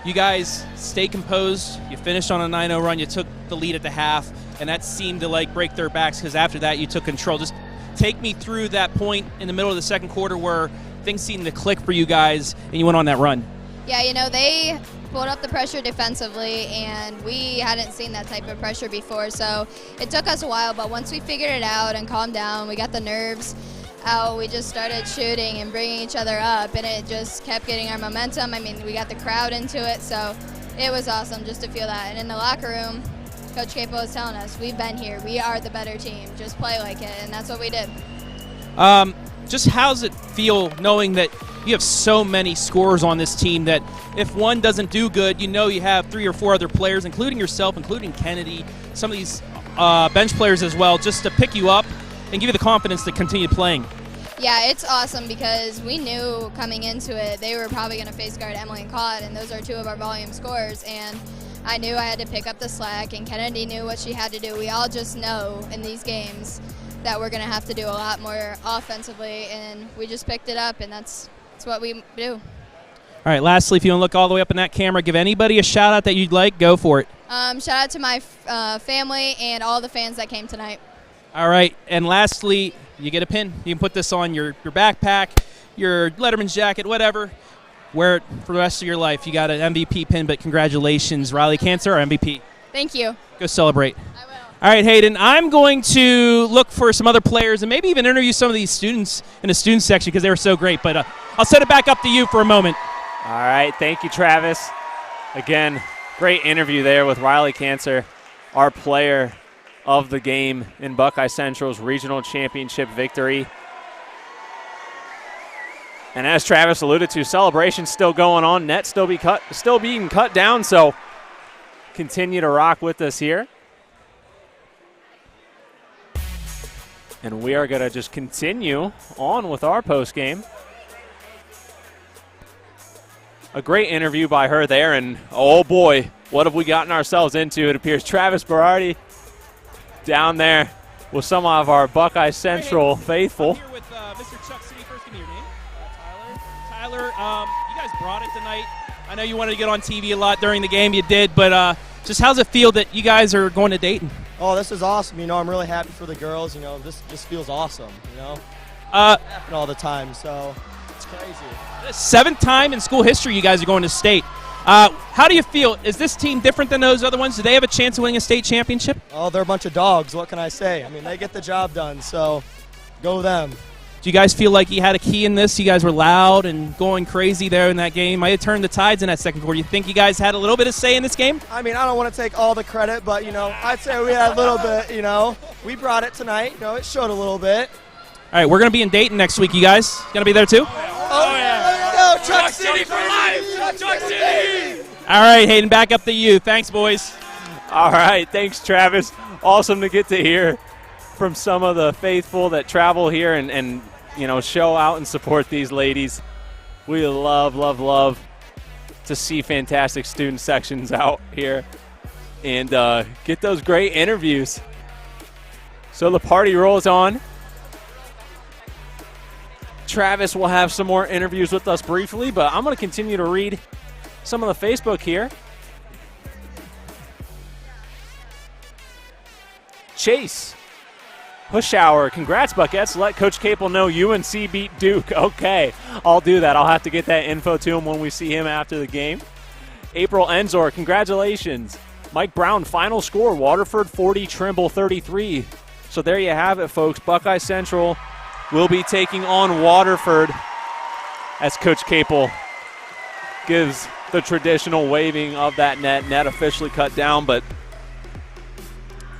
You guys stay composed. You finished on a 9-0 run. You took the lead at the half, and that seemed to like break their backs because after that you took control. Just take me through that point in the middle of the second quarter where things seemed to click for you guys and you went on that run. Yeah, you know, they pulled up the pressure defensively, and we hadn't seen that type of pressure before, so it took us a while, but once we figured it out and calmed down, we got the nerves out, we just started shooting and bringing each other up, and it just kept getting our momentum. I mean, we got the crowd into it, so it was awesome just to feel that. And in the locker room, Coach Capo was telling us, we've been here, we are the better team, just play like it, and that's what we did. Just how's it feel knowing that you have so many scorers on this team that if one doesn't do good, you know you have 3 or 4 other players, including yourself, including Kennedy, some of these bench players as well, just to pick you up and give you the confidence to continue playing? Yeah, it's awesome because we knew coming into it they were probably going to face guard Emily and Claude, and those are 2 of our volume scorers, and I knew I had to pick up the slack, and Kennedy knew what she had to do. We all just know in these games that we're going to have to do a lot more offensively, and we just picked it up, and that's what we do. All right, lastly, if you want to look all the way up in that camera, give anybody a shout-out that you'd like, go for it. Shout out to my family and all the fans that came tonight. All right, and lastly, you get a pin. You can put this on your backpack, your Letterman's jacket, whatever. Wear it for the rest of your life. You got an MVP pin, but congratulations, Riley Cancer, our MVP. Thank you. Go celebrate. I will. All right, Hayden, I'm going to look for some other players and maybe even interview some of these students in the student section because they were so great. But I'll set it back up to you for a moment. All right, thank you, Travis. Again, great interview there with Riley Cancer, our player of the game in Buckeye Central's regional championship victory. And as Travis alluded to, celebration still going on, net still being cut down, so continue to rock with us here. And we are going to just continue on with our post game. A great interview by her there, and oh boy, what have we gotten ourselves into? It appears Travis Berardi down there with some of our Buckeye Central faithful. I'm here with Mr. Chuck City. First, give me your name. Tyler, you guys brought it tonight. I know you wanted to get on TV a lot during the game. You did, but just how's it feel that you guys are going to Dayton? Oh, this is awesome. You know, I'm really happy for the girls. You know, this just feels awesome, you know. Happen all the time, so it's crazy. 7th time in school history you guys are going to state. How do you feel? Is this team different than those other ones? Do they have a chance of winning a state championship? Oh, they're a bunch of dogs. What can I say? I mean, they get the job done, so go them. Do you guys feel like you had a key in this? You guys were loud and going crazy there in that game. Might have turned the tides in that second quarter. You think you guys had a little bit of say in this game? I mean, I don't want to take all the credit, but, you know, I'd say we had a little bit, you know. We brought it tonight. You know, it showed a little bit. All right, we're going to be in Dayton next week. You guys going to be there too? Oh, yeah. Let's go, Chuck City for life! Chuck City! All right, Hayden, back up to you. Thanks, boys. All right, thanks, Travis. Awesome to get to hear from some of the faithful that travel here and show out and support these ladies. We love to see fantastic student sections out here and get those great interviews. So the party rolls on. Travis will have some more interviews with us briefly, but I'm going to continue to read some of the Facebook here. Chase Hushauer, congrats, Buckettes. Let Coach Capel know UNC beat Duke. Okay, I'll do that. I'll have to get that info to him when we see him after the game. April Enzor, congratulations. Mike Brown, final score, Waterford 40, Trimble 33. So there you have it, folks. Buckeye Central will be taking on Waterford as Coach Capel gives the traditional waving of that net. Net officially cut down, but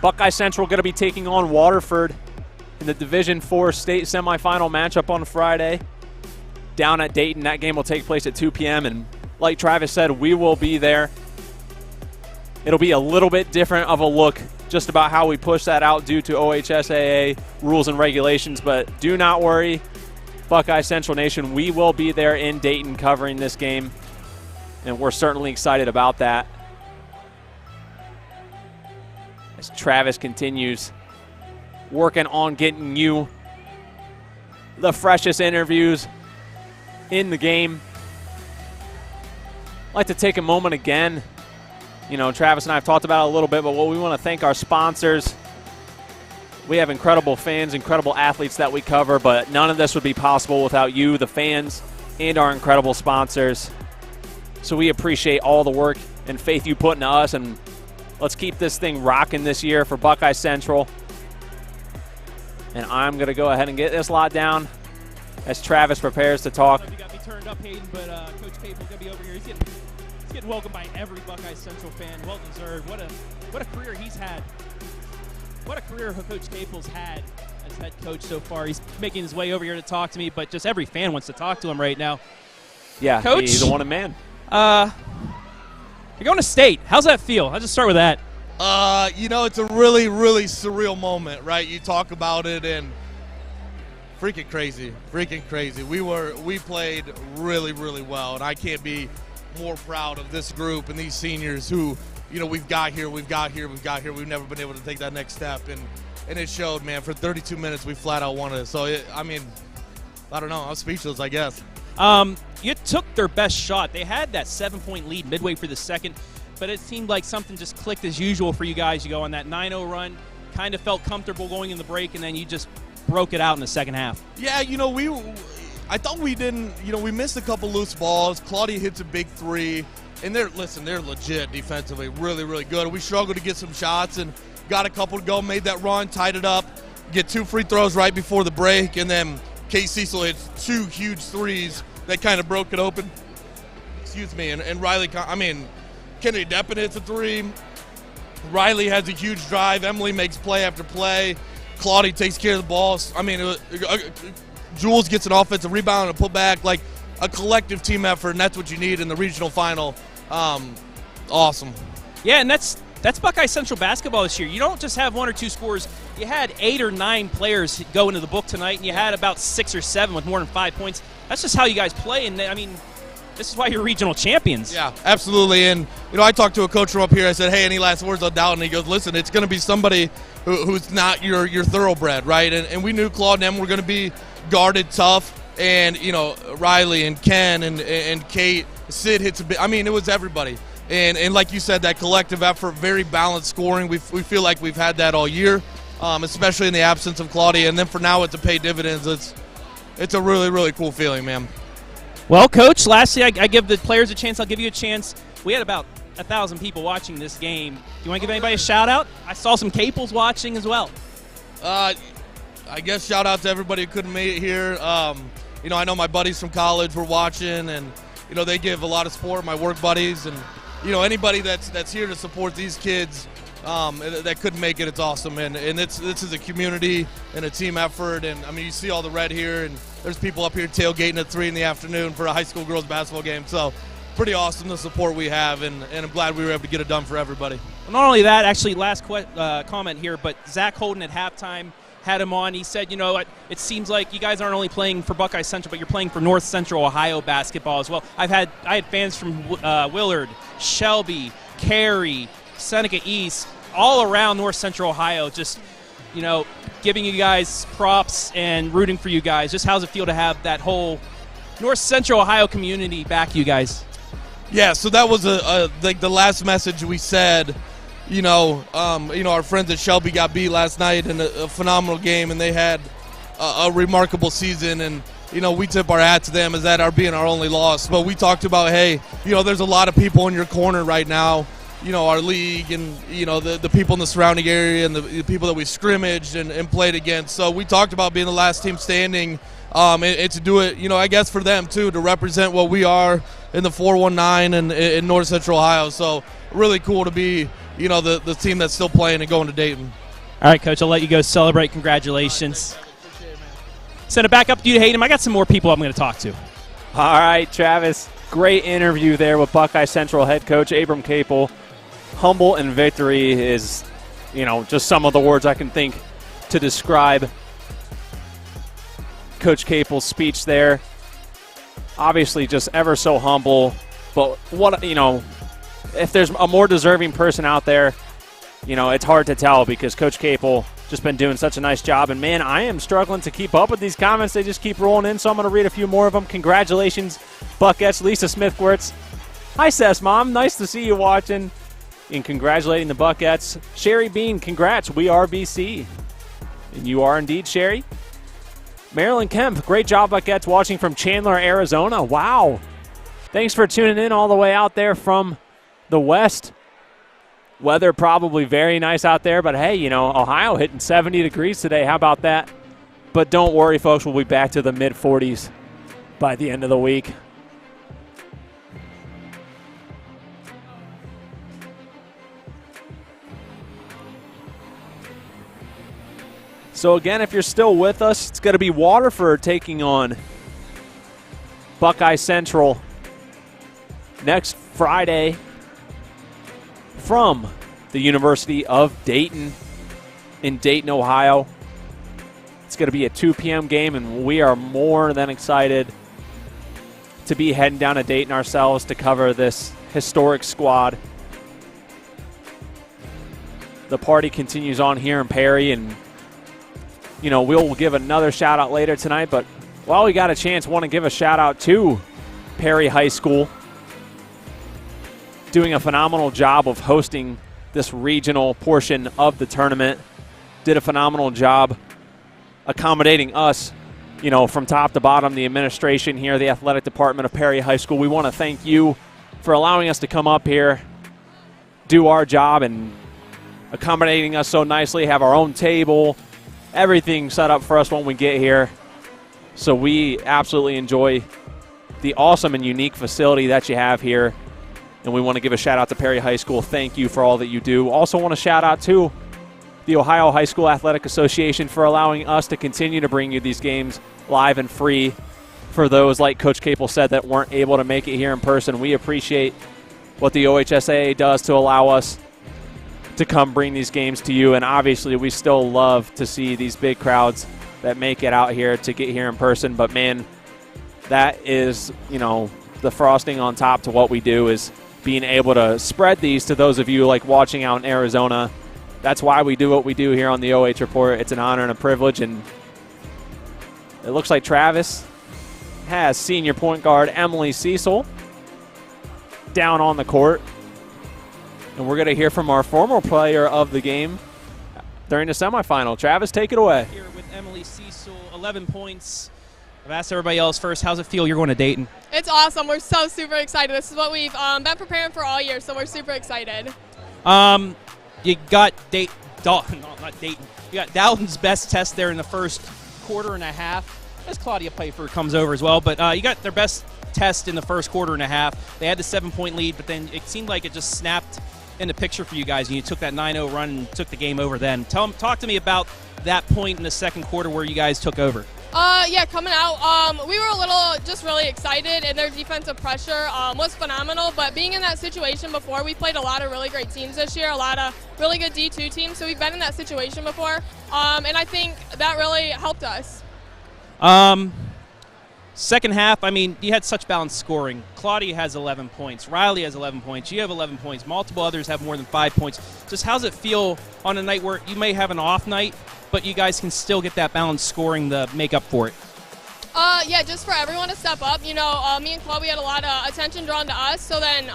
Buckeye Central going to be taking on Waterford in the Division IV state semifinal matchup on Friday down at Dayton. That game will take place at 2 p.m. and like Travis said, we will be there. It'll be a little bit different of a look just about how we push that out due to OHSAA rules and regulations, but do not worry, Buckeye Central Nation, we will be there in Dayton covering this game, and we're certainly excited about that. As Travis continues working on getting you the freshest interviews in the game. I'd like to take a moment again. Travis and I have talked about it a little bit, but we want to thank our sponsors. We have incredible fans, incredible athletes that we cover, but none of this would be possible without you, the fans, and our incredible sponsors. So we appreciate all the work and faith you put into us, and let's keep this thing rocking this year for Buckeye Central. And I'm going to go ahead and get this lot down as Travis prepares to talk. You got me turned up, Hayden, but Coach Capel going to be over here. He's getting welcomed by every Buckeye Central fan. Well deserved. What a career he's had. What a career Coach Capel's had as head coach so far. He's making his way over here to talk to me, but just every fan wants to talk to him right now. Yeah, Coach, he's a wanted man. You're going to state. How's that feel? I'll just start with that. It's a really, really surreal moment, right? You talk about it and freaking crazy. We played really, really well, and I can't be more proud of this group and these seniors who, we've got here. We've never been able to take that next step, and it showed, man. For 32 minutes, we flat out won it. So, I don't know. I'm speechless, I guess. You took their best shot. They had that 7-point lead midway through the second, but it seemed like something just clicked as usual for you guys. You go on that 9-0 run, kind of felt comfortable going in the break, and then you just broke it out in the second half. Yeah, I thought we didn't, we missed a couple loose balls. Claudia hits a big three, and they're legit defensively, really, really good. We struggled to get some shots and got a couple to go, made that run, tied it up, get 2 free throws right before the break, and then Kate Siesel hits 2 huge threes that kind of broke it open. Excuse me, and Riley, Kennedy Deppen hits a 3. Riley has a huge drive. Emily makes play after play. Claudia takes care of the ball. Jules gets an offensive rebound and a putback, like a collective team effort, and that's what you need in the regional final. Awesome. Yeah, and that's Buckeye Central basketball this year. You don't just have 1 or 2 scores. You had 8 or 9 players go into the book tonight, and you had about 6 or 7 with more than 5 points. That's just how you guys play, and this is why you're regional champions. Yeah, absolutely. And, I talked to a coach from up here. I said, hey, any last words on Dalton? He goes, listen, it's going to be somebody who's not your thoroughbred, right? And we knew Claude and them were going to be guarded tough. And, Riley and Ken and Kate, Sid hits a bit. It was everybody. And like you said, that collective effort, very balanced scoring. We feel like we've had that all year, especially in the absence of Claudia. And then for now, to pay dividends, it's a really, really cool feeling, man. Well, Coach, lastly, I give the players a chance. I'll give you a chance. We had about 1,000 people watching this game. Do you want to give anybody a shout-out? I saw some Capels watching as well. I guess shout-out to everybody who couldn't make it here. I know my buddies from college were watching, and, they give a lot of support, my work buddies. And, anybody that's here to support these kids that couldn't make it, it's awesome. And this is a community and a team effort. And, you see all the red here, and there's people up here tailgating at 3 in the afternoon for a high school girls basketball game. So pretty awesome, the support we have, and I'm glad we were able to get it done for everybody. Well, not only that, actually, last comment here, but Zach Holden at halftime had him on. He said, you know, it seems like you guys aren't only playing for Buckeye Central, but you're playing for North Central Ohio basketball as well. I had fans from Willard, Shelby, Cary, Seneca East, all around North Central Ohio, just, you know, giving you guys props and rooting for you guys. Just how's it feel to have that whole North Central Ohio community back you guys? Yeah, so that was like the last message we said. You know, our friends at Shelby got beat last night in a phenomenal game, and they had a remarkable season. And you know, we tip our hat to them as that are being our only loss. But we talked about, hey, you know, there's a lot of people in your corner right now. You know, our league and, you know, the people in the surrounding area and the people that we scrimmaged and played against. So we talked about being the last team standing and to do it, you know, I guess for them, too, to represent what we are in the 419 and in North Central Ohio. So really cool to be, you know, the team that's still playing and going to Dayton. All right, Coach, I'll let you go celebrate. Congratulations. Send it back up to you, Hayden. I got some more people I'm going to talk to. All right, Travis. Great interview there with Buckeye Central head coach Abram Capel. Humble and victory is, you know, just some of the words I can think to describe Coach Capel's speech there. Obviously just ever so humble, but what, you know, if there's a more deserving person out there, you know, it's hard to tell because Coach Capel just been doing such a nice job. And, man, I am struggling to keep up with these comments. They just keep rolling in, so I'm going to read a few more of them. Congratulations, Buckettes. Lisa Smith-Wirtz. Hi, Sess Mom. Nice to see you watching. And congratulating the Buckettes. Sherry Bean, congrats. We are BC. And you are indeed, Sherry. Marilyn Kemp, great job, Buckettes, watching from Chandler, Arizona. Wow. Thanks for tuning in all the way out there from the west. Weather probably very nice out there, but hey, you know, Ohio hitting 70 degrees today. How about that? But don't worry, folks. We'll be back to the mid-40s by the end of the week. So, again, if you're still with us, it's going to be Waterford taking on Buckeye Central next Friday from the University of Dayton in Dayton, Ohio. It's going to be a 2 p.m. game, and we are more than excited to be heading down to Dayton ourselves to cover this historic squad. The party continues on here in Perry, and you know, we'll give another shout-out later tonight, but while we got a chance, want to give a shout-out to Perry High School, doing a phenomenal job of hosting this regional portion of the tournament. Did a phenomenal job accommodating us, you know, from top to bottom, the administration here, the athletic department of Perry High School. We want to thank you for allowing us to come up here, do our job, and accommodating us so nicely, have our own table, everything set up for us when we get here. So we absolutely enjoy the awesome and unique facility that you have here. And we want to give a shout out to Perry High School. Thank you for all that you do. Also want to shout out to the Ohio High School Athletic Association for allowing us to continue to bring you these games live and free. For those, like Coach Capel said, that weren't able to make it here in person, we appreciate what the OHSAA does to allow us to come bring these games to you. And obviously we still love to see these big crowds that make it out here to get here in person. But man, that is, you know, the frosting on top to what we do is being able to spread these to those of you like watching out in Arizona. That's why we do what we do here on the OH Report. It's an honor and a privilege. And it looks like Travis has senior point guard Emily Siesel down on the court. And we're going to hear from our former player of the game during the semifinal. Travis, take it away. Here with Emily Siesel, 11 points. I've asked everybody else first, how's it feel? You're going to Dayton. It's awesome. We're so super excited. This is what we've been preparing for all year, so we're super excited. You got Dalton, no, not Dayton. You got Dalton's best test there in the first quarter and a half. As Claudia Pfeiffer comes over as well, but you got their best test in the first quarter and a half. They had the 7-point lead, but then it seemed like it just snapped in the picture for you guys, and you took that 9-0 run and took the game over then. Talk to me about that point in the second quarter where you guys took over. Yeah, coming out, we were a little just really excited, and their defensive pressure was phenomenal. But being in that situation before, we played a lot of really great teams this year, a lot of really good D2 teams. So we've been in that situation before, and I think that really helped us. Second half, I mean, you had such balanced scoring. Claudia has 11 points. Riley has 11 points. You have 11 points. Multiple others have more than 5 points. Just how's it feel on a night where you may have an off night, but you guys can still get that balanced scoring to make up for it? Yeah, just for everyone to step up. You know, me and Claude, we had a lot of attention drawn to us. So then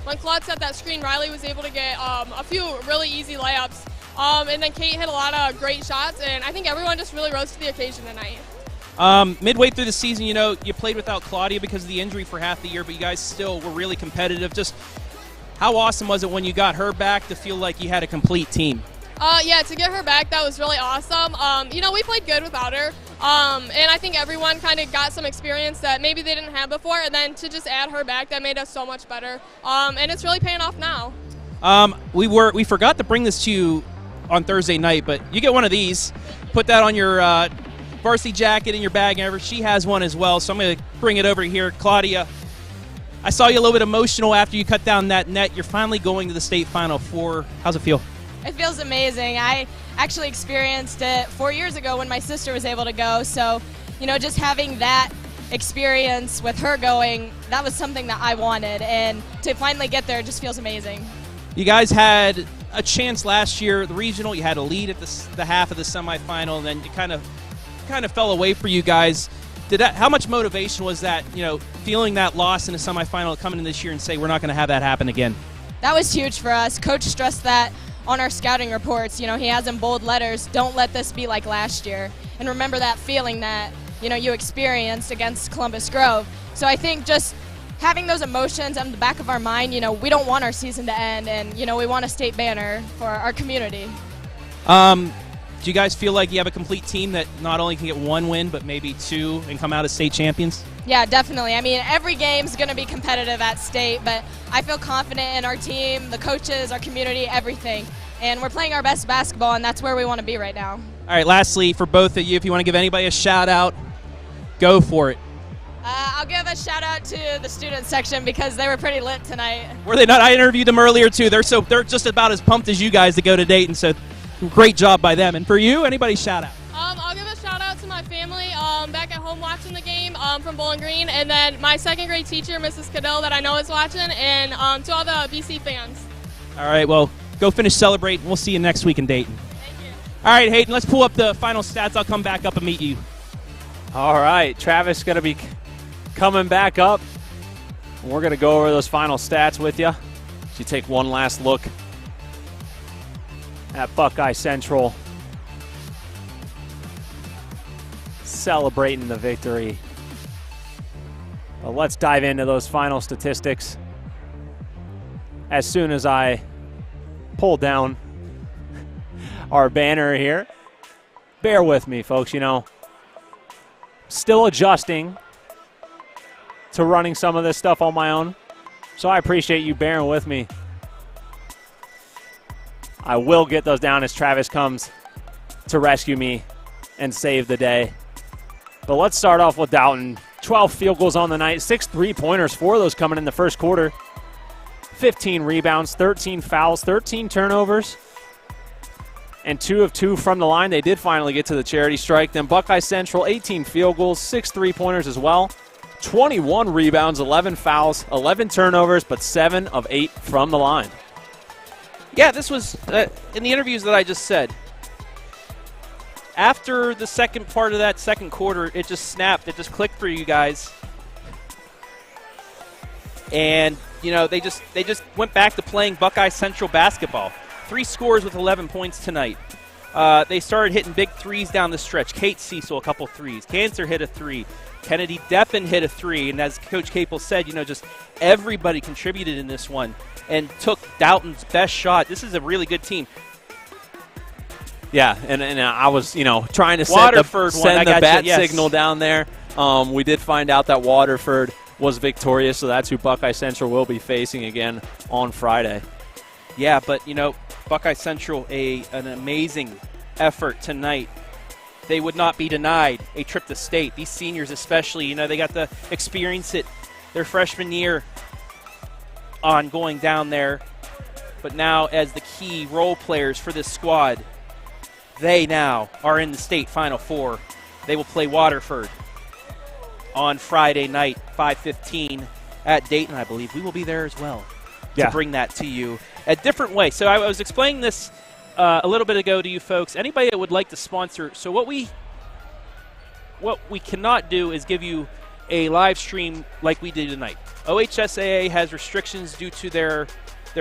when Claude set that screen, Riley was able to get a few really easy layups. And then Kate hit a lot of great shots, and I think everyone just really rose to the occasion tonight. Midway through the season, you know, you played without Claudia because of the injury for half the year, but you guys still were really competitive. Just how awesome was it when you got her back to feel like you had a complete team? Yeah, to get her back, that was really awesome. You know, we played good without her, and I think everyone kind of got some experience that maybe they didn't have before, and then to just add her back, that made us so much better, and it's really paying off now. We forgot to bring this to you on Thursday night, but you get one of these. Put that on your varsity jacket in your bag and everything. She has one as well, so I'm going to bring it over here. Claudia, I saw you a little bit emotional after you cut down that net. You're finally going to the state Final Four. How's it feel? It feels amazing. I actually experienced it 4 years ago when my sister was able to go, so, you know, just having that experience with her going, that was something that I wanted, and to finally get there just feels amazing. You guys had a chance last year, the regional. You had a lead at the half of the semifinal, and then you kind of fell away for you guys. How much motivation was that, you know, feeling that loss in a semifinal, coming in this year and say we're not going to have that happen again? That was huge for us. Coach stressed that on our scouting reports. You know, he has in bold letters, don't let this be like last year. And remember that feeling that, you know, you experienced against Columbus Grove. So I think just having those emotions in the back of our mind, you know, we don't want our season to end, and, you know, we want a state banner for our community. Do you guys feel like you have a complete team that not only can get one win, but maybe two and come out as state champions? Yeah, definitely. I mean, every game's going to be competitive at state, but I feel confident in our team, the coaches, our community, everything. And we're playing our best basketball, and that's where we want to be right now. All right, lastly, for both of you, if you want to give anybody a shout-out, go for it. I'll give a shout-out to the student section because they were pretty lit tonight. Were they not? I interviewed them earlier, too. They're just about as pumped as you guys to go to Dayton, so great job by them. And for you, anybody shout out? I'll give a shout out to my family back at home watching the game from Bowling Green, and then my second grade teacher, Mrs. Cadill, that I know is watching, and to all the BC fans. All right, well, go finish celebrating. We'll see you next week in Dayton. Thank you. All right, Hayden, let's pull up the final stats. I'll come back up and meet you. All right, Travis going to be coming back up. We're going to go over those final stats with you. You take one last look at Buckeye Central celebrating the victory. But let's dive into those final statistics as soon as I pull down our banner here. Bear with me, folks. You know, still adjusting to running some of this stuff on my own, so I appreciate you bearing with me. I will get those down as Travis comes to rescue me and save the day. But let's start off with Dalton. 12 field goals on the night, 6 3-pointers, 4 of those coming in the first quarter. 15 rebounds, 13 fouls, 13 turnovers, and 2 of 2 from the line. They did finally get to the charity strike. Then Buckeye Central, 18 field goals, 6 3-pointers as well. 21 rebounds, 11 fouls, 11 turnovers, but 7 of 8 from the line. Yeah, this was, in the interviews that I just said, after the second part of that second quarter, it just snapped. It just clicked for you guys. And, you know, they just went back to playing Buckeye Central basketball. 3 scores with 11 points tonight. They started hitting big threes down the stretch. Kate Siesel, a couple threes. Cancer hit a 3. Kennedy Deppen hit a 3. And as Coach Capel said, you know, just everybody contributed in this one and took Dalton's best shot. This is a really good team. Yeah, and I was, you know, trying to send the bat signal down there. We did find out that Waterford was victorious, so that's who Buckeye Central will be facing again on Friday. Yeah, but, you know, Buckeye Central, an amazing effort tonight. they would not be denied a trip to state. These seniors especially, they got to experience it their freshman year on going down there. But now as the key role players for this squad, they now are in the state Final Four. They will play Waterford on Friday night, 5:15 at Dayton, I believe. We will be there as well to bring that to you a different way. So I was explaining this a little bit ago to you folks. Anybody that would like to sponsor, so what we cannot do is give you a live stream like we did tonight. OHSAA has restrictions due to their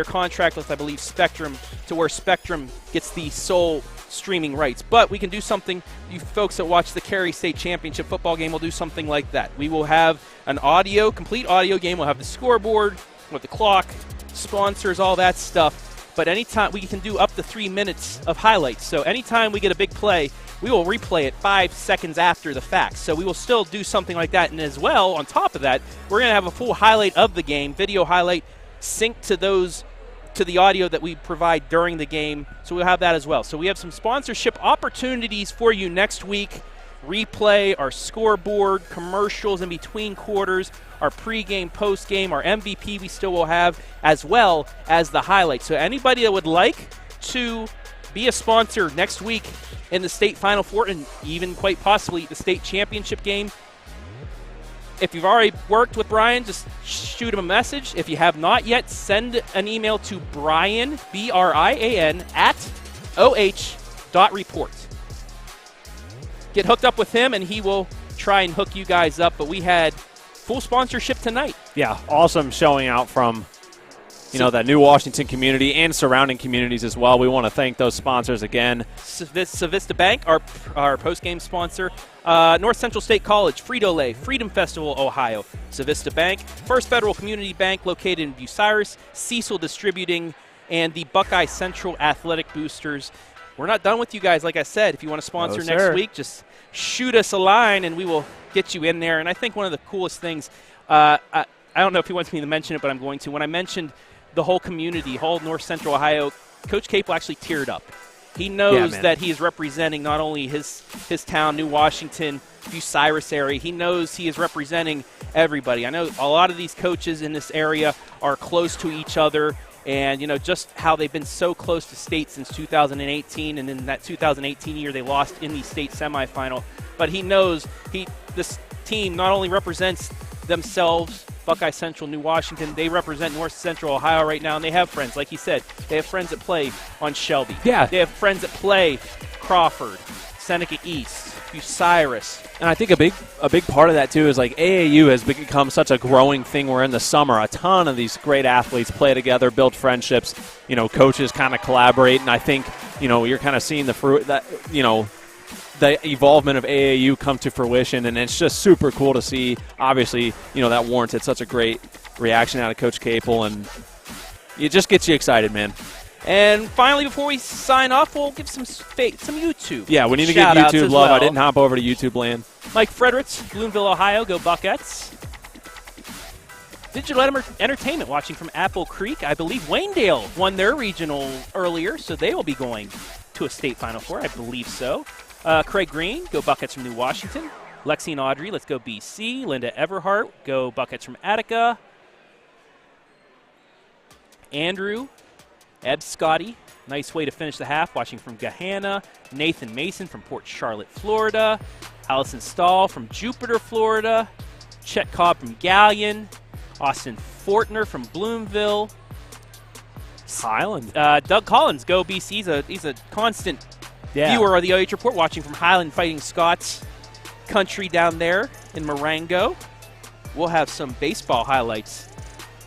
contract with, I believe, Spectrum, to where Spectrum gets the sole streaming rights. But we can do something, you folks that watch the Cary State Championship football game will do something like that. We will have an complete audio game. We'll have the scoreboard with the clock, sponsors, all that stuff. But anytime, we can do up to 3 minutes of highlights. So anytime we get a big play, we will replay it 5 seconds after the fact. So we will still do something like that. And as well, on top of that, we're going to have a full highlight of the game, video highlight, synced to the audio that we provide during the game. So we'll have that as well. So we have some sponsorship opportunities for you next week. Replay, our scoreboard, commercials in between quarters, our pregame, postgame, our MVP we still will have, as well as the highlights. So anybody that would like to be a sponsor next week in the state Final Four and even quite possibly the state championship game, if you've already worked with Brian, just shoot him a message. If you have not yet, send an email to Brian, B-R-I-A-N, at OH.REPORT. Get hooked up with him, and he will try and hook you guys up. But we had full sponsorship tonight. Yeah, awesome showing out from that New Washington community and surrounding communities as well. We want to thank those sponsors again. Civista Bank, our post-game sponsor. North Central State College, Frito Lay, Freedom Festival, Ohio. Civista Bank, First Federal Community Bank located in Bucyrus, Siesel Distributing, and the Buckeye Central Athletic Boosters. We're not done with you guys. Like I said, if you want to sponsor next week, just shoot us a line and we will get you in there. And I think one of the coolest things, I don't know if he wants me to mention it, but I'm going to. When I mentioned the whole community, whole North Central Ohio, Coach Capel actually teared up. He knows that he is representing not only his town, New Washington, Bucyrus area. He knows he is representing everybody. I know a lot of these coaches in this area are close to each other, and just how they've been so close to state since 2018, and in that 2018 year they lost in the state semifinal. But he knows this team not only represents themselves, Buckeye Central, New Washington, they represent North Central Ohio right now, and they have friends. Like he said, they have friends that play on Shelby. Yeah. They have friends that play Crawford, Seneca East, Bucyrus. And I think a big part of that, too, is like AAU has become such a growing thing where in the summer a ton of these great athletes play together, build friendships, coaches kind of collaborate, and I think, you're kind of seeing the fruit that, the evolvement of AAU come to fruition, and it's just super cool to see. Obviously, that warranted such a great reaction out of Coach Capel, and it just gets you excited, man. And finally, before we sign off, we'll give some YouTube. Yeah, we need to get YouTube love. Well. I didn't hop over to YouTube land. Mike Fredericks, Bloomville, Ohio, go Buckettes. Digital Entertainment watching from Apple Creek. I believe Waynedale won their regional earlier, so they will be going to a state Final Four. I believe so. Craig Green, go Buckets from New Washington. Lexi and Audrey, let's go BC. Linda Everhart, go Buckets from Attica. Andrew, Eb Scotty, nice way to finish the half, watching from Gahanna. Nathan Mason from Port Charlotte, Florida. Allison Stahl from Jupiter, Florida. Chet Cobb from Galleon. Austin Fortner from Bloomville. Highland. Doug Collins, go BC. He's a constant viewer of the OH Report, watching from Highland Fighting Scots country down there in Marengo. We'll have some baseball highlights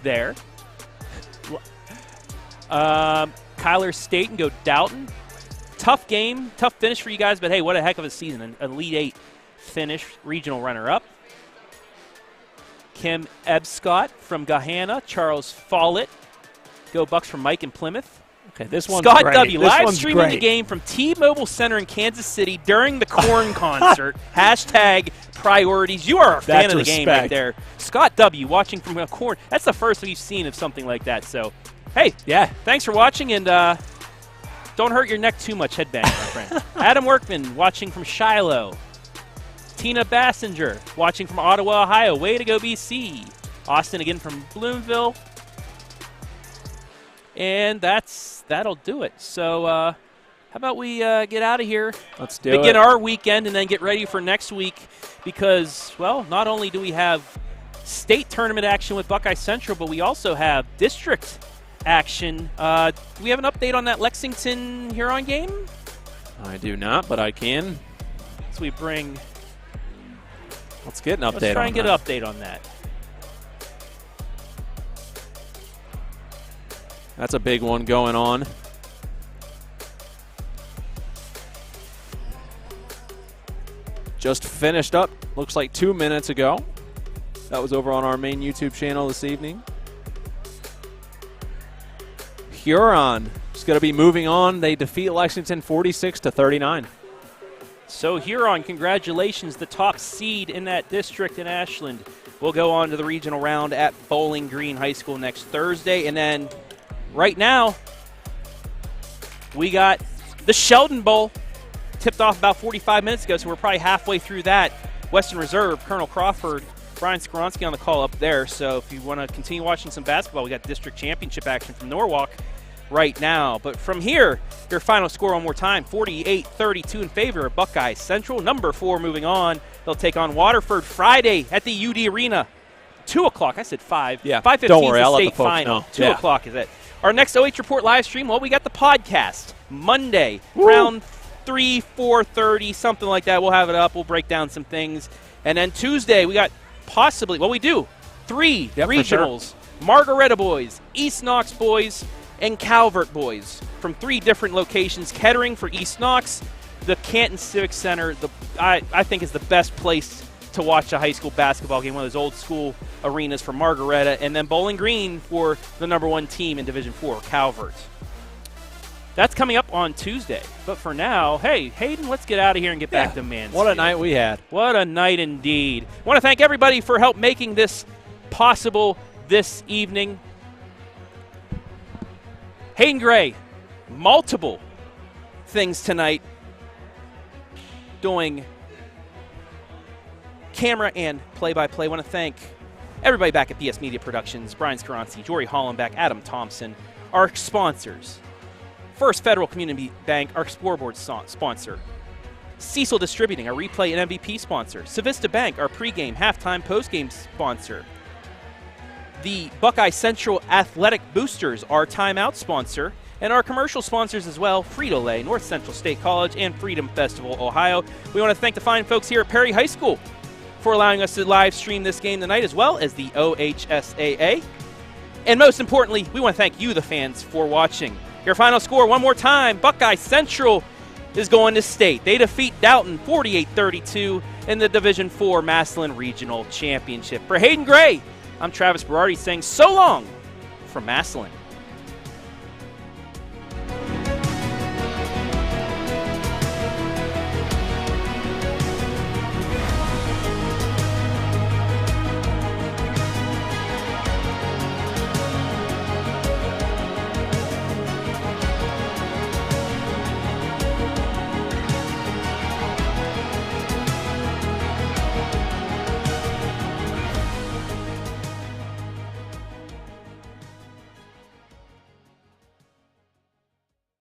there. Kyler State and go Dalton. Tough game, tough finish for you guys, but hey, what a heck of a season. An Elite 8 finish, regional runner-up. Kim Ebscott from Gahanna. Charles Follett. Go Bucks from Mike in Plymouth. Okay, this one's Scott great. W. This live one's streaming great. the game from T-Mobile Center in Kansas City during the Korn concert. Hashtag priorities. You are a fan That's of the game respect. right there. Scott W. watching from a Korn. That's the first we've seen of something like that. So, hey, thanks for watching, and don't Don't hurt your neck too much, headbang, my friend. Adam Workman watching from Shiloh. Tina Bassinger watching from Ottawa, Ohio. Way to go, BC. Austin again from Bloomville. And that'll do it. So how about we get out of here? Let's do it. Begin our weekend and then get ready for next week because, well, not only do we have state tournament action with Buckeye Central, but we also have district action. Do we have an update on that Lexington-Huron game? I do not, but I can. So we bring... Let's get an update on that. Let's try and get an update on that. That's a big one going on. Just finished up, looks like 2 minutes ago. That was over on our main YouTube channel this evening. Huron is going to be moving on. They defeat Lexington 46-39. So Huron, congratulations, the top seed in that district in Ashland. We'll go on to the regional round at Bowling Green High School next Thursday. And then right now, we got the Sheldon Bowl tipped off about 45 minutes ago, so we're probably halfway through that. Western Reserve, Colonel Crawford, Brian Skoronsky on the call up there. So if you want to continue watching some basketball, we got district championship action from Norwalk right now. But from here, your final score one more time, 48-32 in favor of Buckeye Central. Number 4 moving on. They'll take on Waterford Friday at the UD Arena. 2 o'clock. I said 5. Yeah, 5:15 don't worry, is I'll the let state the folks final. know. 2 Yeah. o'clock is it. Our next OH Report live stream, well, we got the podcast Monday, around 3, 4:30, something like that. We'll have it up. We'll break down some things. And then Tuesday, we got possibly, well, we do 3 regionals. Margaretta boys, East Knox boys, and Calvert boys from 3 different locations. Kettering for East Knox, the Canton Civic Center, I think is the best place to watch a high school basketball game, one of those old school arenas for Margaretta, and then Bowling Green for the number 1 team in Division 4, Calvert. That's coming up on Tuesday. But for now, hey, Hayden, let's get out of here and get back to Mansfield. What a night we had. What a night indeed. I want to thank everybody for help making this possible this evening. Hayden Gray, multiple things tonight, doing camera and play-by-play. I want to thank everybody back at BS Media Productions, Brian Skoronsky, Jory Hollenbeck, Adam Thompson, our sponsors. First Federal Community Bank, our scoreboard sponsor. Siesel Distributing, our replay and MVP sponsor. Civista Bank, our pregame, halftime, postgame sponsor. The Buckeye Central Athletic Boosters, our timeout sponsor. And our commercial sponsors as well, Frito Lay, North Central State College, and Freedom Festival, Ohio. We want to thank the fine folks here at Perry High School for allowing us to live stream this game tonight, as well as the OHSAA. And most importantly, we want to thank you, the fans, for watching. Your final score one more time, Buckeye Central is going to state. They defeat Dalton 48-32 in the Division 4 Massillon Regional Championship. For Hayden Gray, I'm Travis Berardi saying so long from Massillon.